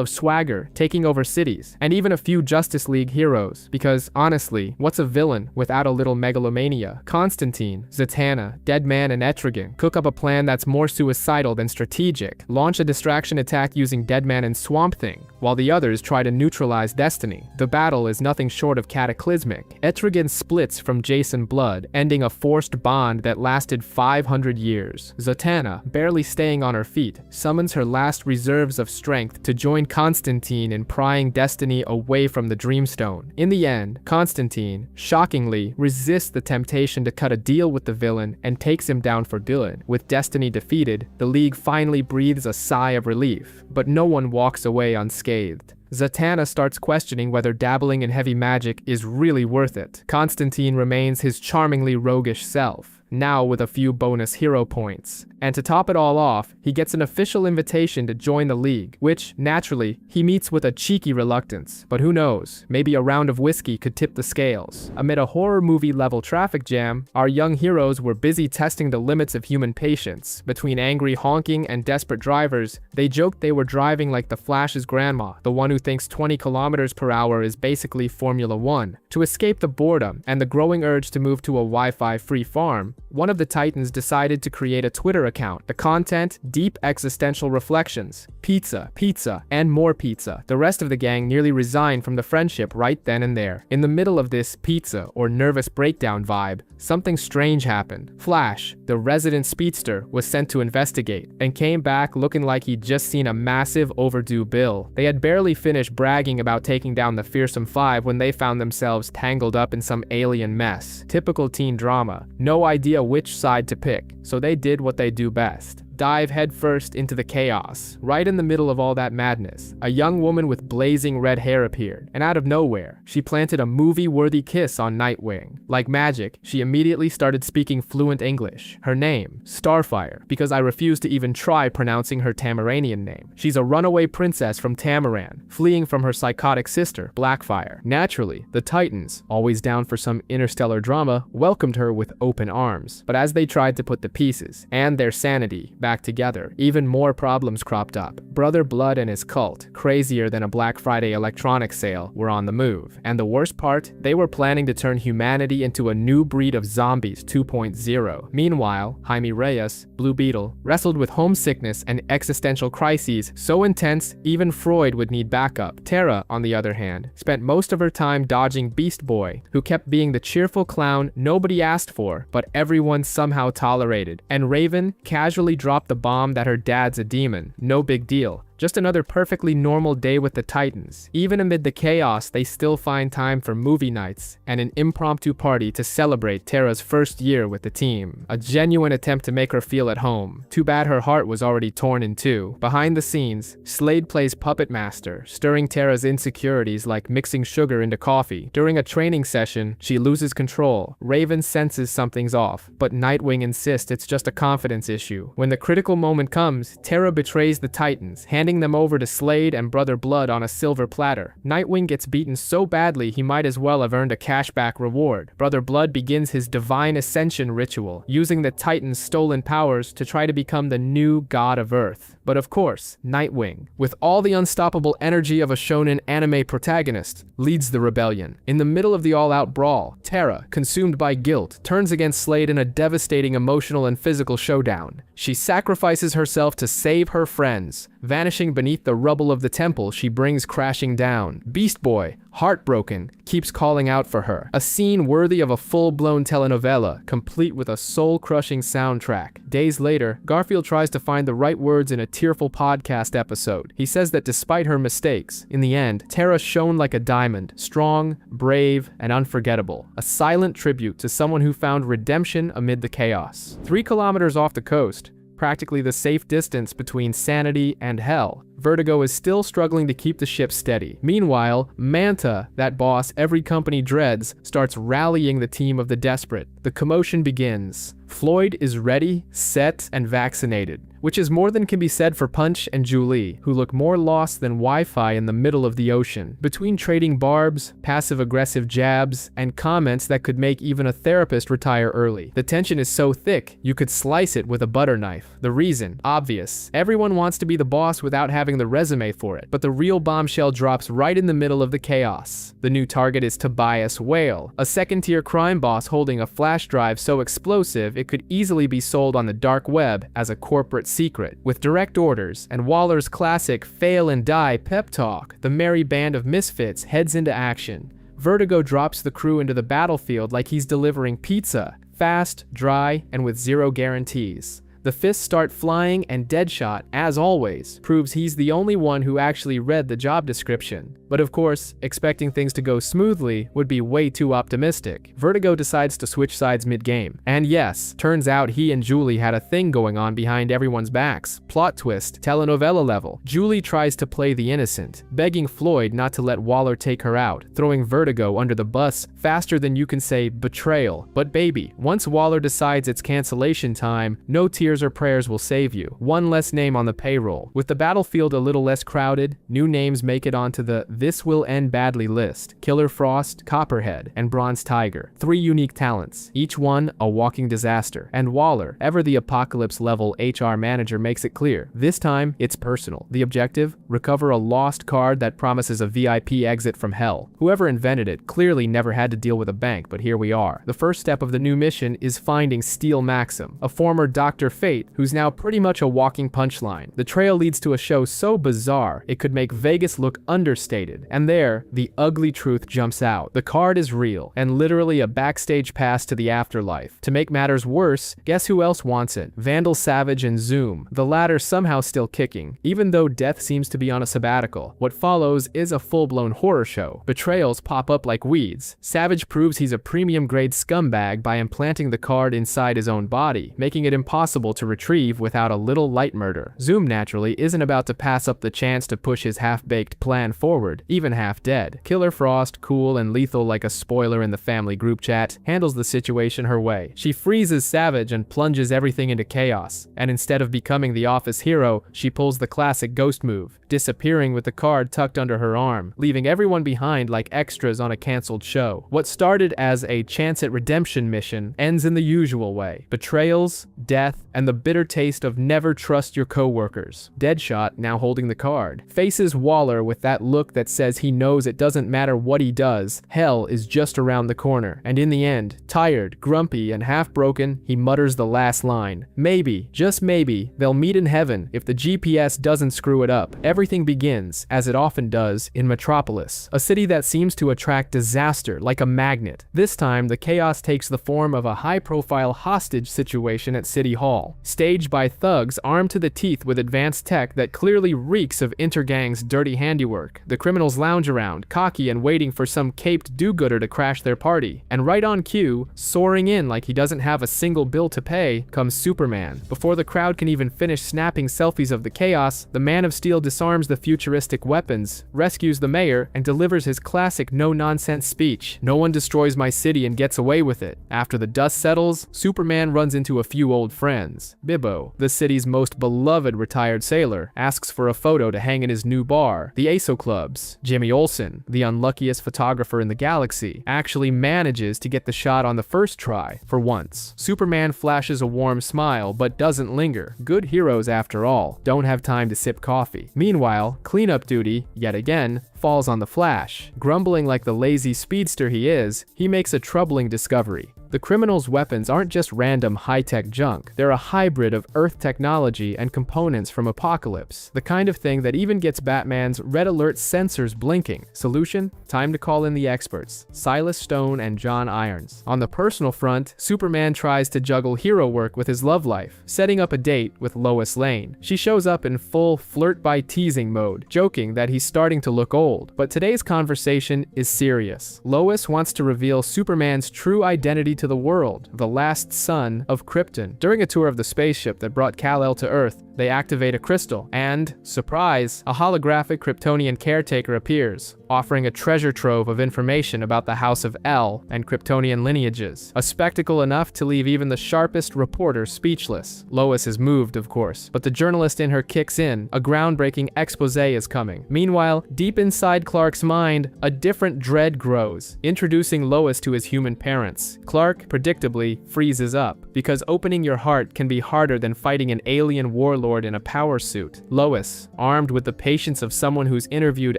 of swagger, taking over cities, and even a few Justice League heroes, because honestly, what's a villain without a little megalomania? Constantine, Zatanna, Deadman, and Etrigan cook up a plan that's more suicidal than strategic, launch a distraction attack using Deadman and Swamp Thing, while the others try to neutralize Destiny. The battle is nothing short of cataclysmic. Etrigan splits from Jason Blood, ending a forced bond that lasted 500 years. Zatanna, barely staying on her feet, summons her last reserves of strength to join Constantine in prying Destiny away from the Dreamstone. In the end, Constantine, shockingly, resists the temptation to cut a deal with the villain and takes him down for good. With Destiny defeated, the League finally breathes a sigh of relief, but no one walks away unscathed. Zatanna starts questioning whether dabbling in heavy magic is really worth it. Constantine remains his charmingly roguish self, now with a few bonus hero points. And to top it all off, he gets an official invitation to join the League, which, naturally, he meets with a cheeky reluctance. But who knows, maybe a round of whiskey could tip the scales. Amid a horror movie-level traffic jam, our young heroes were busy testing the limits of human patience. Between angry honking and desperate drivers, they joked they were driving like the Flash's grandma, the one who thinks 20 kilometers per hour is basically Formula 1. To escape the boredom and the growing urge to move to a Wi-Fi free farm, one of the Titans decided to create a Twitter account. The content, deep existential reflections, pizza, pizza, and more pizza. The rest of the gang nearly resigned from the friendship right then and there. In the middle of this pizza or nervous breakdown vibe, something strange happened. Flash, the resident speedster, was sent to investigate and came back looking like he'd just seen a massive overdue bill. They had barely finished bragging about taking down the Fearsome Five when they found themselves tangled up in some alien mess. Typical teen drama. No idea which side to pick, so they did what they do best. Dive headfirst into the chaos. Right in the middle of all that madness, a young woman with blazing red hair appeared, and out of nowhere, she planted a movie-worthy kiss on Nightwing. Like magic, she immediately started speaking fluent English. Her name, Starfire, because I refuse to even try pronouncing her Tamaranian name. She's a runaway princess from Tamaran, fleeing from her psychotic sister, Blackfire. Naturally, the Titans, always down for some interstellar drama, welcomed her with open arms. But as they tried to put the pieces, and their sanity, back together, even more problems cropped up. Brother Blood and his cult, crazier than a Black Friday electronics sale, were on the move. And the worst part, they were planning to turn humanity into a new breed of zombies 2.0. Meanwhile, Jaime Reyes, Blue Beetle, wrestled with homesickness and existential crises so intense even Freud would need backup. Tara, on the other hand, spent most of her time dodging Beast Boy, who kept being the cheerful clown nobody asked for, but everyone somehow tolerated. And Raven casually dropped drop the bomb that her dad's a demon. No big deal. Just another perfectly normal day with the Titans. Even amid the chaos, they still find time for movie nights and an impromptu party to celebrate Tara's first year with the team. A genuine attempt to make her feel at home. Too bad her heart was already torn in two. Behind the scenes, Slade plays puppet master, stirring Tara's insecurities like mixing sugar into coffee. During a training session, she loses control. Raven senses something's off, but Nightwing insists it's just a confidence issue. When the critical moment comes, Tara betrays the Titans, handing them over to Slade and Brother Blood on a silver platter. Nightwing gets beaten so badly he might as well have earned a cashback reward. Brother Blood begins his divine ascension ritual, using the Titans' stolen powers to try to become the new god of Earth. But of course, Nightwing, with all the unstoppable energy of a shonen anime protagonist, leads the rebellion. In the middle of the all-out brawl, Tara, consumed by guilt, turns against Slade in a devastating emotional and physical showdown. She sacrifices herself to save her friends. Vanishing beneath the rubble of the temple, she brings crashing down. Beast Boy, heartbroken, keeps calling out for her. A scene worthy of a full-blown telenovela, complete with a soul-crushing soundtrack. Days later, Garfield tries to find the right words in a tearful podcast episode. He says that despite her mistakes, in the end, Tara shone like a diamond, strong, brave, and unforgettable. A silent tribute to someone who found redemption amid the chaos. 3 kilometers off the coast, practically the safe distance between sanity and hell, Vertigo is still struggling to keep the ship steady. Meanwhile, Manta, that boss every company dreads, starts rallying the team of the desperate. The commotion begins. Floyd is ready, set, and vaccinated, which is more than can be said for Punch and Julie, who look more lost than Wi-Fi in the middle of the ocean. Between trading barbs, passive-aggressive jabs, and comments that could make even a therapist retire early, the tension is so thick, you could slice it with a butter knife. The reason, obvious. Everyone wants to be the boss without having the resume for it, but the real bombshell drops right in the middle of the chaos. The new target is Tobias Whale, a second-tier crime boss holding a flash drive so explosive it could easily be sold on the dark web as a corporate secret. With direct orders and Waller's classic fail and die pep talk, the merry band of misfits heads into action. Vertigo drops the crew into the battlefield like he's delivering pizza, fast, dry, and with zero guarantees. The fists start flying, and Deadshot, as always, proves he's the only one who actually read the job description. But of course, expecting things to go smoothly would be way too optimistic. Vertigo decides to switch sides mid-game. And yes, turns out he and Julie had a thing going on behind everyone's backs. Plot twist, telenovela level. Julie tries to play the innocent, begging Floyd not to let Waller take her out, throwing Vertigo under the bus faster than you can say betrayal. But baby, once Waller decides it's cancellation time, no tears or prayers will save you. One less name on the payroll. With the battlefield a little less crowded, new names make it onto the "This Will End Badly" list. Killer Frost, Copperhead, and Bronze Tiger. 3 unique talents, each one a walking disaster. And Waller, ever the apocalypse level HR manager, makes it clear. This time, it's personal. The objective? Recover a lost card that promises a VIP exit from hell. Whoever invented it clearly never had to deal with a bank, but here we are. The first step of the new mission is finding Steel Maxim, a former Dr. Fate, who's now pretty much a walking punchline. The trail leads to a show so bizarre, it could make Vegas look understated. And there, the ugly truth jumps out. The card is real, and literally a backstage pass to the afterlife. To make matters worse, guess who else wants it? Vandal Savage and Zoom, the latter somehow still kicking, even though Death seems to be on a sabbatical. What follows is a full-blown horror show. Betrayals pop up like weeds. Savage proves he's a premium-grade scumbag by implanting the card inside his own body, making it impossible to retrieve without a little light murder. Zoom naturally isn't about to pass up the chance to push his half-baked plan forward, even half dead. Killer Frost, cool and lethal like a spoiler in the family group chat, handles the situation her way. She freezes Savage and plunges everything into chaos, and instead of becoming the office hero, she pulls the classic ghost move, disappearing with the card tucked under her arm, leaving everyone behind like extras on a canceled show. What started as a chance at redemption mission ends in the usual way. Betrayals, death, and the bitter taste of never trust your co-workers. Deadshot, now holding the card, faces Waller with that look that says he knows it doesn't matter what he does, hell is just around the corner. And in the end, tired, grumpy, and half-broken, he mutters the last line. Maybe, just maybe, they'll meet in heaven if the GPS doesn't screw it up. Everything begins, as it often does, in Metropolis, a city that seems to attract disaster like a magnet. This time, the chaos takes the form of a high-profile hostage situation at City City Hall. Staged by thugs armed to the teeth with advanced tech that clearly reeks of intergang's dirty handiwork, the criminals lounge around, cocky and waiting for some caped do-gooder to crash their party. And right on cue, soaring in like he doesn't have a single bill to pay, comes Superman. Before the crowd can even finish snapping selfies of the chaos, the Man of Steel disarms the futuristic weapons, rescues the mayor, and delivers his classic no-nonsense speech. "No one destroys my city and gets away with it." After the dust settles, Superman runs into a few old friends. Bibbo, the city's most beloved retired sailor, asks for a photo to hang in his new bar. The Aso Clubs. Jimmy Olsen, the unluckiest photographer in the galaxy, actually manages to get the shot on the first try, for once. Superman flashes a warm smile, but doesn't linger. Good heroes, after all, don't have time to sip coffee. Meanwhile, cleanup duty, yet again, falls on the Flash. Grumbling like the lazy speedster he is, he makes a troubling discovery. The criminals' weapons aren't just random high-tech junk. They're a hybrid of Earth technology and components from Apokolips, the kind of thing that even gets Batman's red alert sensors blinking. Solution? Time to call in the experts, Silas Stone and John Irons. On the personal front, Superman tries to juggle hero work with his love life, setting up a date with Lois Lane. She shows up in full flirt-by-teasing mode, joking that he's starting to look old. But today's conversation is serious. Lois wants to reveal Superman's true identity to the world, the last son of Krypton. During a tour of the spaceship that brought Kal-El to Earth, they activate a crystal, and, surprise, a holographic Kryptonian caretaker appears, offering a treasure trove of information about the House of El and Kryptonian lineages. A spectacle enough to leave even the sharpest reporter speechless. Lois is moved, of course, but the journalist in her kicks in. A groundbreaking expose is coming. Meanwhile, deep inside Clark's mind, a different dread grows, introducing Lois to his human parents. Clark, predictably, freezes up, because opening your heart can be harder than fighting an alien warlord in a power suit. Lois, armed with the patience of someone who's interviewed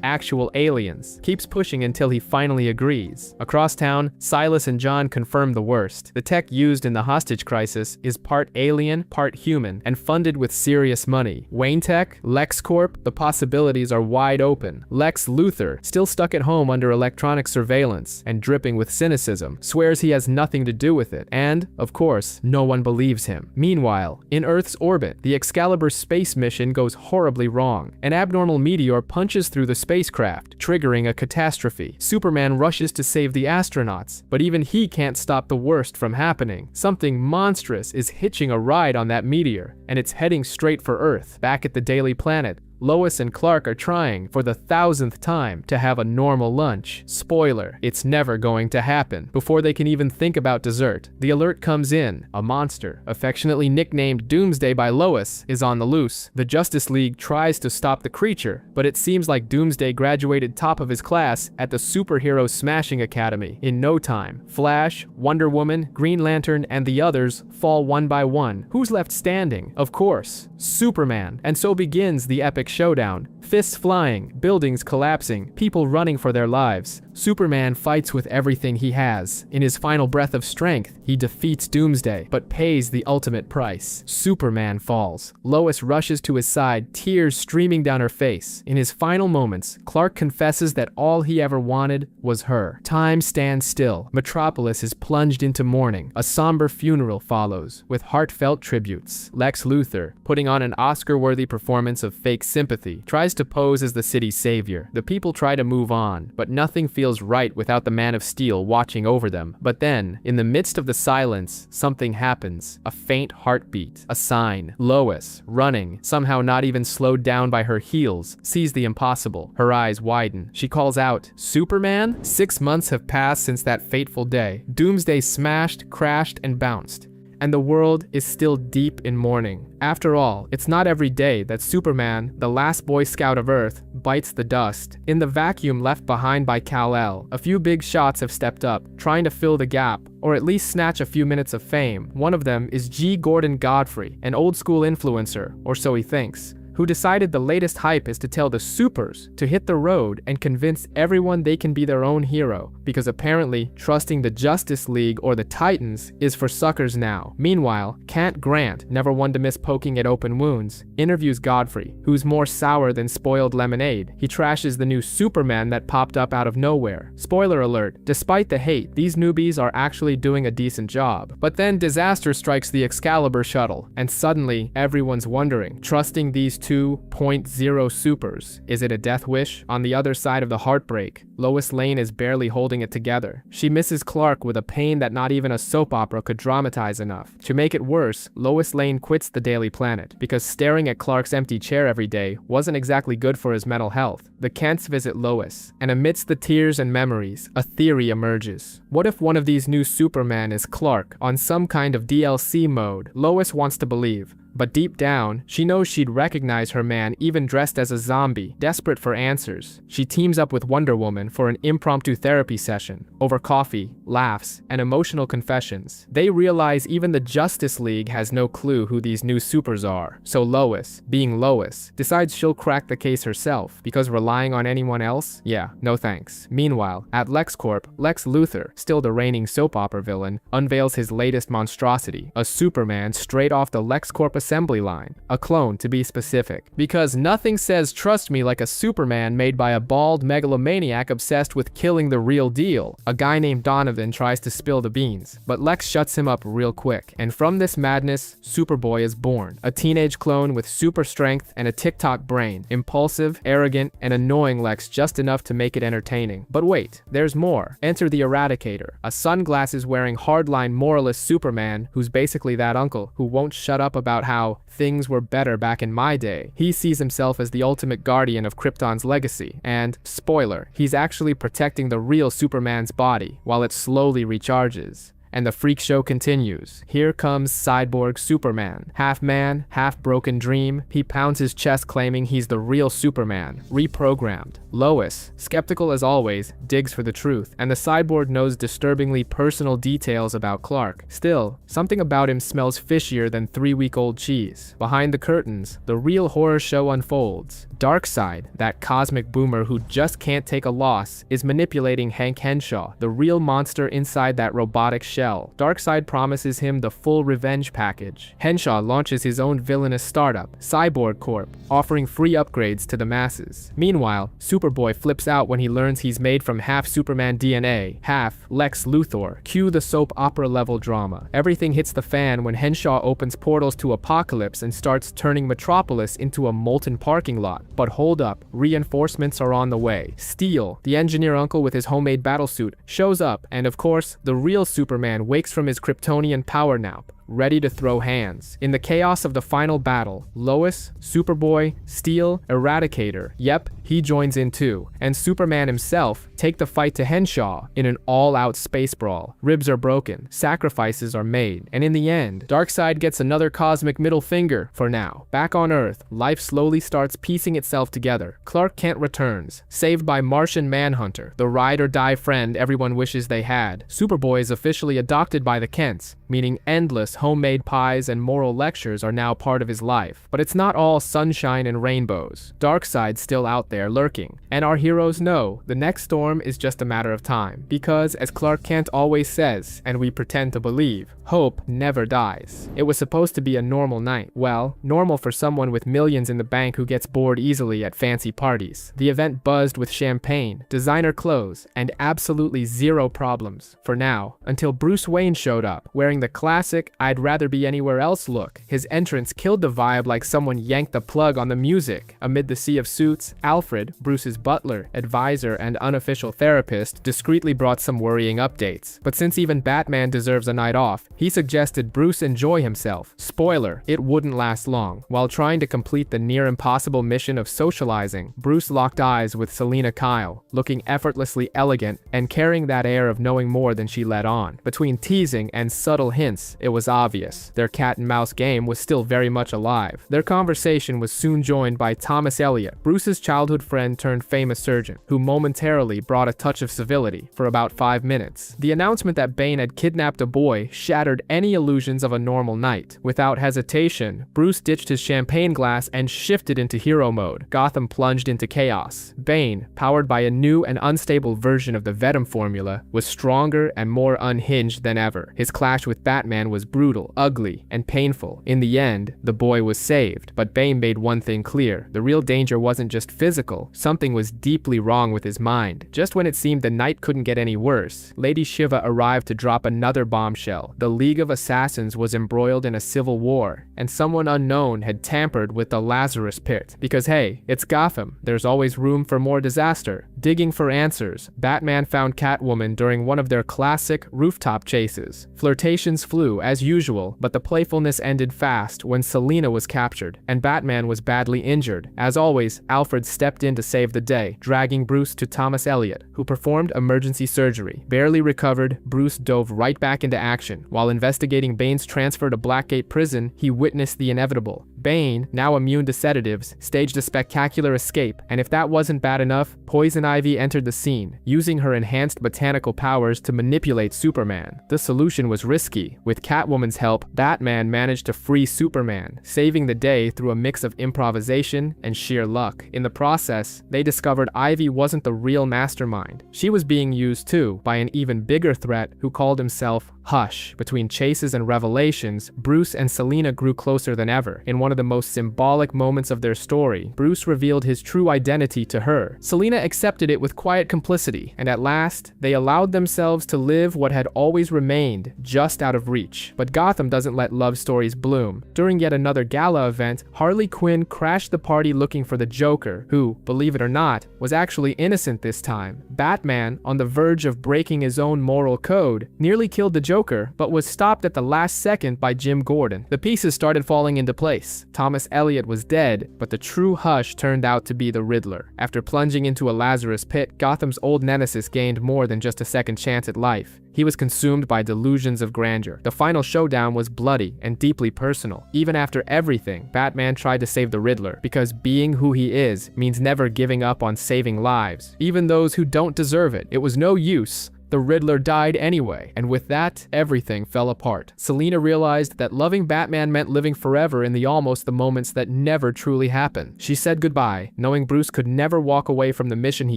actual aliens, keeps pushing until he finally agrees. Across town, Silas and John confirm the worst. The tech used in the hostage crisis is part alien, part human, and funded with serious money. Wayne Tech, LexCorp, the possibilities are wide open. Lex Luthor, still stuck at home under electronic surveillance and dripping with cynicism, swears he has nothing to do with it, and, of course, no one believes him. Meanwhile, in Earth's orbit, the Excalibur space mission goes horribly wrong. An abnormal meteor punches through the spacecraft, triggering a catastrophe. Superman rushes to save the astronauts, but even he can't stop the worst from happening. Something monstrous is hitching a ride on that meteor, and it's heading straight for Earth. Back at the Daily Planet, Lois and Clark are trying, for the 1,000th time, to have a normal lunch. Spoiler, it's never going to happen. Before they can even think about dessert, the alert comes in. A monster, affectionately nicknamed Doomsday by Lois, is on the loose. The Justice League tries to stop the creature, but it seems like Doomsday graduated top of his class at the Superhero Smashing Academy in no time. Flash, Wonder Woman, Green Lantern, and the others fall one by one. Who's left standing? Of course, Superman. And so begins the epic showdown. Fists flying, buildings collapsing, people running for their lives. Superman fights with everything he has. In his final breath of strength, he defeats Doomsday, but pays the ultimate price. Superman falls. Lois rushes to his side, tears streaming down her face. In his final moments, Clark confesses that all he ever wanted was her. Time stands still. Metropolis is plunged into mourning. A somber funeral follows, with heartfelt tributes. Lex Luthor, putting on an Oscar-worthy performance of fake sympathy, tries to pose as the city's savior. The people try to move on, but nothing feels right without the Man of Steel watching over them. But then, in the midst of the silence, something happens. A faint heartbeat. A sign. Lois, running, somehow not even slowed down by her heels, sees the impossible. Her eyes widen. She calls out, "Superman?" 6 months have passed since that fateful day. Doomsday smashed, crashed, and bounced, and the world is still deep in mourning. After all, it's not every day that Superman, the last Boy Scout of Earth, bites the dust. In the vacuum left behind by Kal-El, a few big shots have stepped up, trying to fill the gap, or at least snatch a few minutes of fame. One of them is G. Gordon Godfrey, an old-school influencer, or so he thinks, who decided the latest hype is to tell the supers to hit the road and convince everyone they can be their own hero. because apparently trusting the Justice League or the Titans is for suckers now. Meanwhile, Kent Grant, never one to miss poking at open wounds, interviews Godfrey, who's more sour than spoiled lemonade. He trashes the new Superman that popped up out of nowhere. Spoiler alert, despite the hate, these newbies are actually doing a decent job. But then disaster strikes the Excalibur shuttle, and suddenly everyone's wondering, trusting these 2.0 supers, is it a death wish? On the other side of the heartbreak, Lois Lane is barely holding it together. She misses Clark with a pain that not even a soap opera could dramatize enough. To make it worse, Lois Lane quits the Daily Planet because staring at Clark's empty chair every day wasn't exactly good for his mental health. The Kents visit Lois, and amidst the tears and memories, a theory emerges. What if one of these new Superman is Clark on some kind of DLC mode? Lois wants to believe, but deep down, she knows she'd recognize her man even dressed as a zombie. Desperate for answers, she teams up with Wonder Woman for an impromptu therapy session. Over coffee, laughs, and emotional confessions, they realize even the Justice League has no clue who these new supers are. So Lois, being Lois, decides she'll crack the case herself, because relying on anyone else? Yeah, no thanks. Meanwhile, at LexCorp, Lex Luthor, still the reigning soap opera villain, unveils his latest monstrosity, a Superman straight off the LexCorp assembly line, a clone to be specific, because nothing says trust me like a Superman made by a bald megalomaniac obsessed with killing the real deal. A guy named Donovan tries to spill the beans, but Lex shuts him up real quick, and from this madness, Superboy is born, a teenage clone with super strength and a TikTok brain, impulsive, arrogant, and annoying Lex just enough to make it entertaining. But wait, there's more. Enter the Eradicator, a sunglasses-wearing hardline moralist Superman who's basically that uncle who won't shut up about how things were better back in my day. He sees himself as the ultimate guardian of Krypton's legacy, and, spoiler, he's actually protecting the real Superman's body while it slowly recharges. And the freak show continues. Here comes Cyborg Superman. Half man, half broken dream, he pounds his chest claiming he's the real Superman, reprogrammed. Lois, skeptical as always, digs for the truth, and the cyborg knows disturbingly personal details about Clark. Still, something about him smells fishier than 3-week-old cheese. Behind the curtains, the real horror show unfolds. Darkseid, that cosmic boomer who just can't take a loss, is manipulating Hank Henshaw, the real monster inside that robotic shell. Darkseid promises him the full revenge package. Henshaw launches his own villainous startup, Cyborg Corp, offering free upgrades to the masses. Meanwhile, Superboy flips out when he learns he's made from half Superman DNA, half Lex Luthor. Cue the soap opera level drama. Everything hits the fan when Henshaw opens portals to Apokolips and starts turning Metropolis into a molten parking lot. But hold up, reinforcements are on the way. Steel, the engineer uncle with his homemade battlesuit, shows up, and of course, the real Superman wakes from his Kryptonian power nap, ready to throw hands. In the chaos of the final battle, Lois, Superboy, Steel, Eradicator, yep, he joins in too, and Superman himself take the fight to Henshaw in an all-out space brawl. Ribs are broken, sacrifices are made, and in the end, Darkseid gets another cosmic middle finger for now. Back on Earth, life slowly starts piecing itself together. Clark Kent returns, saved by Martian Manhunter, the ride-or-die friend everyone wishes they had. Superboy is officially adopted by the Kents, meaning endless homemade pies and moral lectures are now part of his life. But it's not all sunshine and rainbows. Darkseid's still out there lurking, and our heroes know the next storm is just a matter of time, because as Clark Kent always says, and we pretend to believe, hope never dies. It was supposed to be a normal night. Well, normal for someone with millions in the bank who gets bored easily at fancy parties. The event buzzed with champagne, designer clothes, and absolutely zero problems, for now, until Bruce Wayne showed up, wearing the classic I'd rather be anywhere else look. His entrance killed the vibe like someone yanked the plug on the music. Amid the sea of suits, Alfred, Bruce's butler, advisor, and unofficial therapist, discreetly brought some worrying updates. But since even Batman deserves a night off, he suggested Bruce enjoy himself. Spoiler, it wouldn't last long. While trying to complete the near impossible mission of socializing, Bruce locked eyes with Selina Kyle, looking effortlessly elegant and carrying that air of knowing more than she let on. Between teasing and subtle hints, it was obvious. Their cat-and-mouse game was still very much alive. Their conversation was soon joined by Thomas Elliot, Bruce's childhood friend turned famous surgeon, who momentarily brought a touch of civility for about 5 minutes. The announcement that Bane had kidnapped a boy shattered any illusions of a normal night. Without hesitation, Bruce ditched his champagne glass and shifted into hero mode. Gotham plunged into chaos. Bane, powered by a new and unstable version of the Venom formula, was stronger and more unhinged than ever. His clash with Batman was brutal, ugly, and painful. In the end, the boy was saved, but Bane made one thing clear. The real danger wasn't just physical, something was deeply wrong with his mind. Just when it seemed the night couldn't get any worse, Lady Shiva arrived to drop another bombshell. The League of Assassins was embroiled in a civil war, and someone unknown had tampered with the Lazarus Pit. Because hey, it's Gotham, there's always room for more disaster. Digging for answers, Batman found Catwoman during one of their classic rooftop chases. Flirtations flew as usual, but the playfulness ended fast when Selina was captured, and Batman was badly injured. As always, Alfred stepped in to save the day, dragging Bruce to Thomas Elliot, who performed emergency surgery. Barely recovered, Bruce dove right back into action. While investigating Bane's transfer to Blackgate Prison, he witnessed the inevitable. Bane, now immune to sedatives, staged a spectacular escape, and if that wasn't bad enough, Poison Ivy entered the scene, using her enhanced botanical powers to manipulate Superman. The solution was risky. With Catwoman's help, Batman managed to free Superman, saving the day through a mix of improvisation and sheer luck. In the process, they discovered Ivy wasn't the real mastermind. She was being used too by an even bigger threat who called himself Hush. Between chases and revelations, Bruce and Selina grew closer than ever. In one of the most symbolic moments of their story, Bruce revealed his true identity to her. Selina accepted it with quiet complicity, and at last, they allowed themselves to live what had always remained just out of reach. But Gotham doesn't let love stories bloom. During yet another gala event, Harley Quinn crashed the party looking for the Joker, who, believe it or not, was actually innocent this time. Batman, on the verge of breaking his own moral code, nearly killed the Joker, but was stopped at the last second by Jim Gordon. The pieces started falling into place. Thomas Elliot was dead, but the true Hush turned out to be the Riddler. After plunging into a Lazarus Pit, Gotham's old nemesis gained more than just a second chance at life. He was consumed by delusions of grandeur. The final showdown was bloody and deeply personal. Even after everything, Batman tried to save the Riddler, because being who he is means never giving up on saving lives, even those who don't deserve it. It was no use. The Riddler died anyway, and with that, everything fell apart. Selina realized that loving Batman meant living forever in the moments that never truly happen. She said goodbye, knowing Bruce could never walk away from the mission he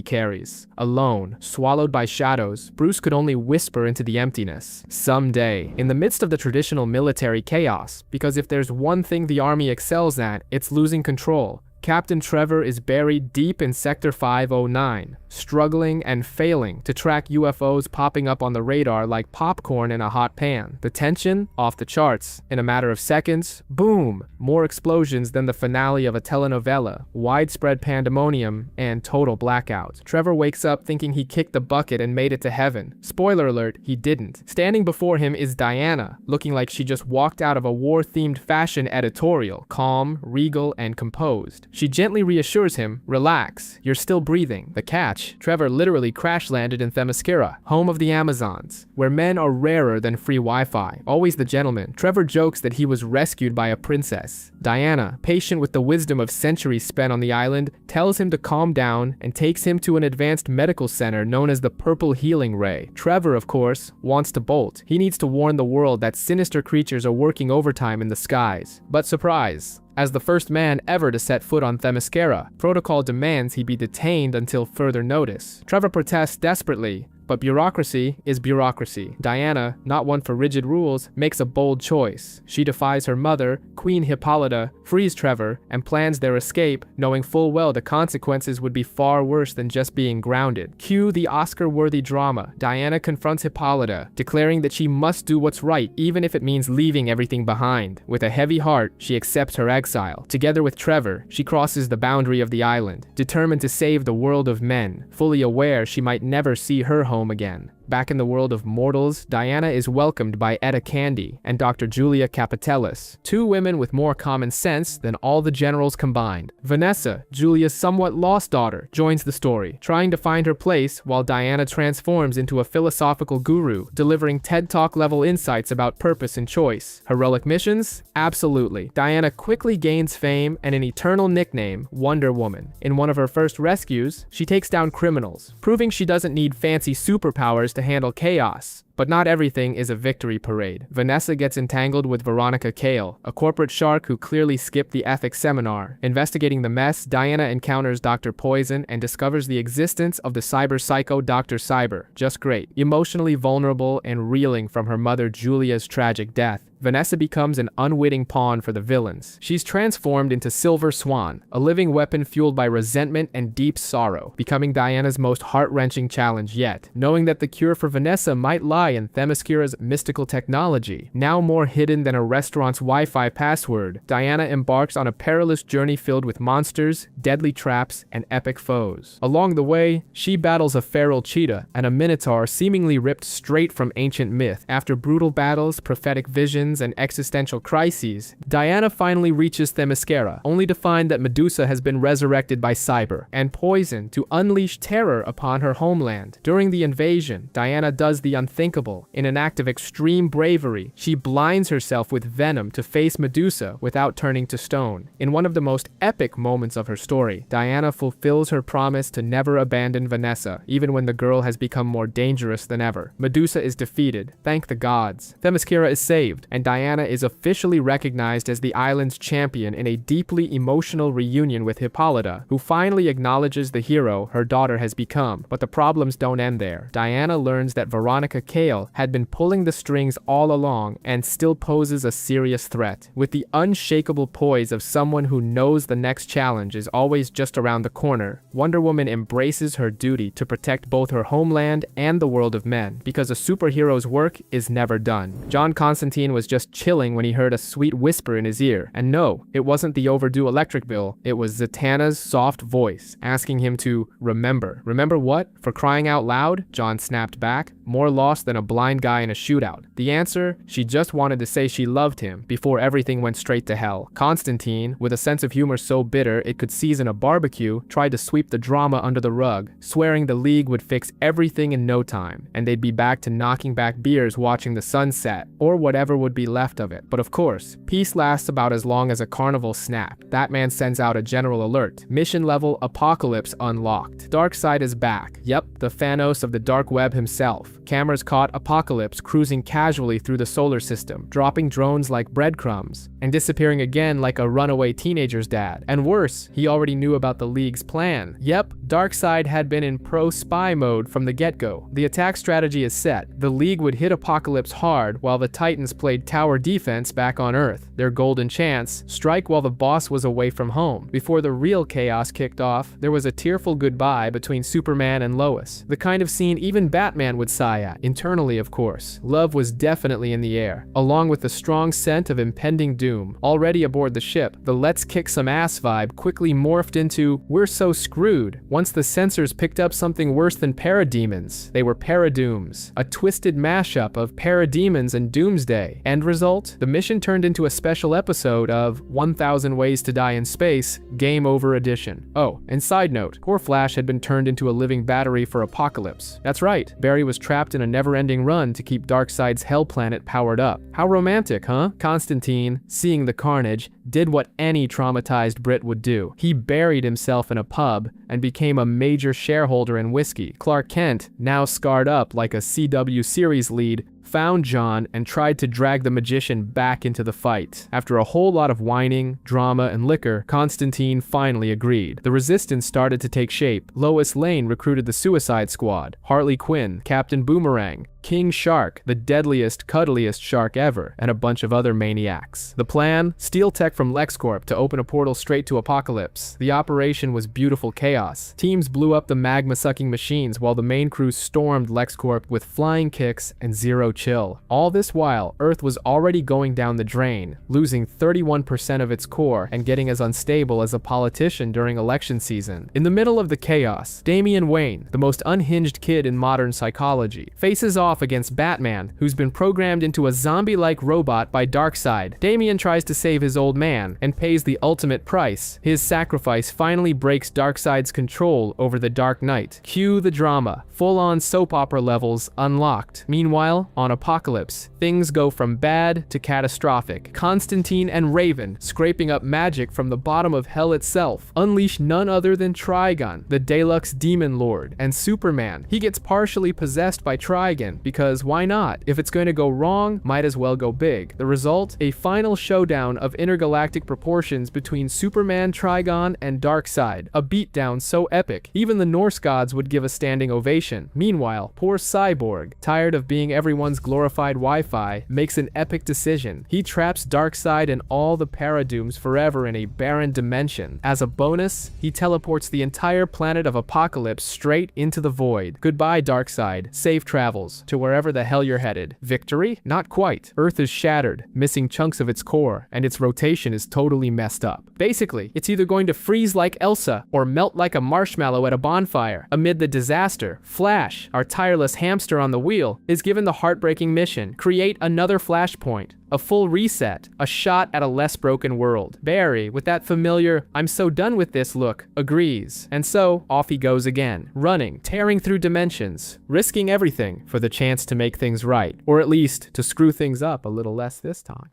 carries. Alone, swallowed by shadows, Bruce could only whisper into the emptiness. Someday, in the midst of the traditional military chaos, because if there's one thing the army excels at, it's losing control. Captain Trevor is buried deep in Sector 509, struggling and failing to track UFOs popping up on the radar like popcorn in a hot pan. The tension? Off the charts. In a matter of seconds, boom! More explosions than the finale of a telenovela, widespread pandemonium, and total blackout. Trevor wakes up thinking he kicked the bucket and made it to heaven. Spoiler alert, he didn't. Standing before him is Diana, looking like she just walked out of a war-themed fashion editorial, calm, regal, and composed. She gently reassures him, relax, you're still breathing. The catch, Trevor literally crash-landed in Themyscira, home of the Amazons, where men are rarer than free Wi-Fi. Always the gentleman, Trevor jokes that he was rescued by a princess. Diana, patient with the wisdom of centuries spent on the island, tells him to calm down and takes him to an advanced medical center known as the Purple Healing Ray. Trevor, of course, wants to bolt. He needs to warn the world that sinister creatures are working overtime in the skies. But surprise! As the first man ever to set foot on Themyscira, protocol demands he be detained until further notice. Trevor protests desperately, but bureaucracy is bureaucracy. Diana, not one for rigid rules, makes a bold choice. She defies her mother, Queen Hippolyta, frees Trevor, and plans their escape, knowing full well the consequences would be far worse than just being grounded. Cue the Oscar-worthy drama. Diana confronts Hippolyta, declaring that she must do what's right, even if it means leaving everything behind. With a heavy heart, she accepts her exile. Together with Trevor, she crosses the boundary of the island, determined to save the world of men, fully aware she might never see her home again. Back in the world of mortals, Diana is welcomed by Etta Candy and Dr. Julia Capitellis, two women with more common sense than all the generals combined. Vanessa, Julia's somewhat lost daughter, joins the story, trying to find her place while Diana transforms into a philosophical guru, delivering TED Talk level insights about purpose and choice. Heroic missions? Absolutely. Diana quickly gains fame and an eternal nickname, Wonder Woman. In one of her first rescues, she takes down criminals, proving she doesn't need fancy superpowers to handle chaos. But not everything is a victory parade. Vanessa gets entangled with Veronica Cale, a corporate shark who clearly skipped the ethics seminar. Investigating the mess, Diana encounters Dr. Poison and discovers the existence of the cyber psycho Dr. Cyber. Just great. Emotionally vulnerable and reeling from her mother Julia's tragic death, Vanessa becomes an unwitting pawn for the villains. She's transformed into Silver Swan, a living weapon fueled by resentment and deep sorrow, becoming Diana's most heart-wrenching challenge yet. Knowing that the cure for Vanessa might lie in Themyscira's mystical technology, now more hidden than a restaurant's Wi-Fi password, Diana embarks on a perilous journey filled with monsters, deadly traps, and epic foes. Along the way, she battles a feral cheetah and a minotaur seemingly ripped straight from ancient myth. After brutal battles, prophetic visions, and existential crises, Diana finally reaches Themyscira, only to find that Medusa has been resurrected by Cyber and Poison to unleash terror upon her homeland. During the invasion, Diana does the unthinkable. In an act of extreme bravery, she blinds herself with venom to face Medusa without turning to stone. In one of the most epic moments of her story, Diana fulfills her promise to never abandon Vanessa, even when the girl has become more dangerous than ever. Medusa is defeated, thank the gods. Themyscira is saved, and Diana is officially recognized as the island's champion in a deeply emotional reunion with Hippolyta, who finally acknowledges the hero her daughter has become. But the problems don't end there. Diana learns that Veronica Cale had been pulling the strings all along and still poses a serious threat. With the unshakable poise of someone who knows the next challenge is always just around the corner, Wonder Woman embraces her duty to protect both her homeland and the world of men, because a superhero's work is never done. John Constantine was just chilling when he heard a sweet whisper in his ear. And no, it wasn't the overdue electric bill. It was Zatanna's soft voice asking him to remember. Remember what? For crying out loud? John snapped back, more lost than a blind guy in a shootout. The answer? She just wanted to say she loved him before everything went straight to hell. Constantine, with a sense of humor so bitter it could season a barbecue, tried to sweep the drama under the rug, swearing the League would fix everything in no time, and they'd be back to knocking back beers watching the sunset, or whatever would be left of it. But of course, peace lasts about as long as a carnival snap. That man sends out a general alert. Mission level apocalypse unlocked. Darkseid is back. Yep, the Thanos of the dark web himself. Cameras caught Apocalypse cruising casually through the solar system, dropping drones like breadcrumbs, and disappearing again like a runaway teenager's dad. And worse, he already knew about the League's plan. Yep, Darkseid had been in pro-spy mode from the get-go. The attack strategy is set. The League would hit Apocalypse hard while the Titans played tower defense back on Earth. Their golden chance, strike while the boss was away from home. Before the real chaos kicked off, there was a tearful goodbye between Superman and Lois. The kind of scene even Batman would sigh at. Internally, of course. Love was definitely in the air, along with the strong scent of impending doom. Already aboard the ship, the let's kick some ass vibe quickly morphed into we're so screwed. Once the sensors picked up something worse than parademons, they were paradooms. A twisted mashup of parademons and doomsday. End result? The mission turned into a special episode of 1000 Ways to Die in Space, Game Over Edition. Oh, and side note, poor Flash had been turned into a living battery for Apocalypse. That's right, Barry was trapped in a never-ending run to keep Darkseid's hell planet powered up. How romantic, huh? Constantine, seeing the carnage, did what any traumatized Brit would do. He buried himself in a pub and became a major shareholder in whiskey. Clark Kent, now scarred up like a CW series lead, found John and tried to drag the magician back into the fight. After a whole lot of whining, drama, and liquor, Constantine finally agreed. The resistance started to take shape. Lois Lane recruited the Suicide Squad, Harley Quinn, Captain Boomerang, King Shark, the deadliest, cuddliest shark ever, and a bunch of other maniacs. The plan? Steal tech from LexCorp to open a portal straight to Apocalypse. The operation was beautiful chaos. Teams blew up the magma-sucking machines while the main crew stormed LexCorp with flying kicks and zero chill. All this while, Earth was already going down the drain, losing 31% of its core and getting as unstable as a politician during election season. In the middle of the chaos, Damian Wayne, the most unhinged kid in modern psychology, faces off against Batman, who's been programmed into a zombie-like robot by Darkseid. Damian tries to save his old man and pays the ultimate price. His sacrifice finally breaks Darkseid's control over the Dark Knight. Cue the drama. Full-on soap opera levels unlocked. Meanwhile, on Apocalypse, things go from bad to catastrophic. Constantine and Raven, scraping up magic from the bottom of hell itself, unleash none other than Trigon, the Deluxe Demon Lord, and Superman. He gets partially possessed by Trigon, because why not? If it's going to go wrong, might as well go big. The result? A final showdown of intergalactic proportions between Superman, Trigon, and Darkseid. A beatdown so epic, even the Norse gods would give a standing ovation. Meanwhile, poor Cyborg, tired of being everyone's glorified Wi-Fi, makes an epic decision. He traps Darkseid and all the Paradooms forever in a barren dimension. As a bonus, he teleports the entire planet of Apocalypse straight into the void. Goodbye, Darkseid. Safe travels to wherever the hell you're headed. Victory? Not quite. Earth is shattered, missing chunks of its core, and its rotation is totally messed up. Basically, it's either going to freeze like Elsa or melt like a marshmallow at a bonfire. Amid the disaster, Flash, our tireless hamster on the wheel, is given the heartbreaking mission: create another Flashpoint. A full reset, a shot at a less broken world. Barry, with that familiar "I'm so done with this" look, agrees. And so, off he goes again, running, tearing through dimensions, risking everything for the chance to make things right, or at least to screw things up a little less this time.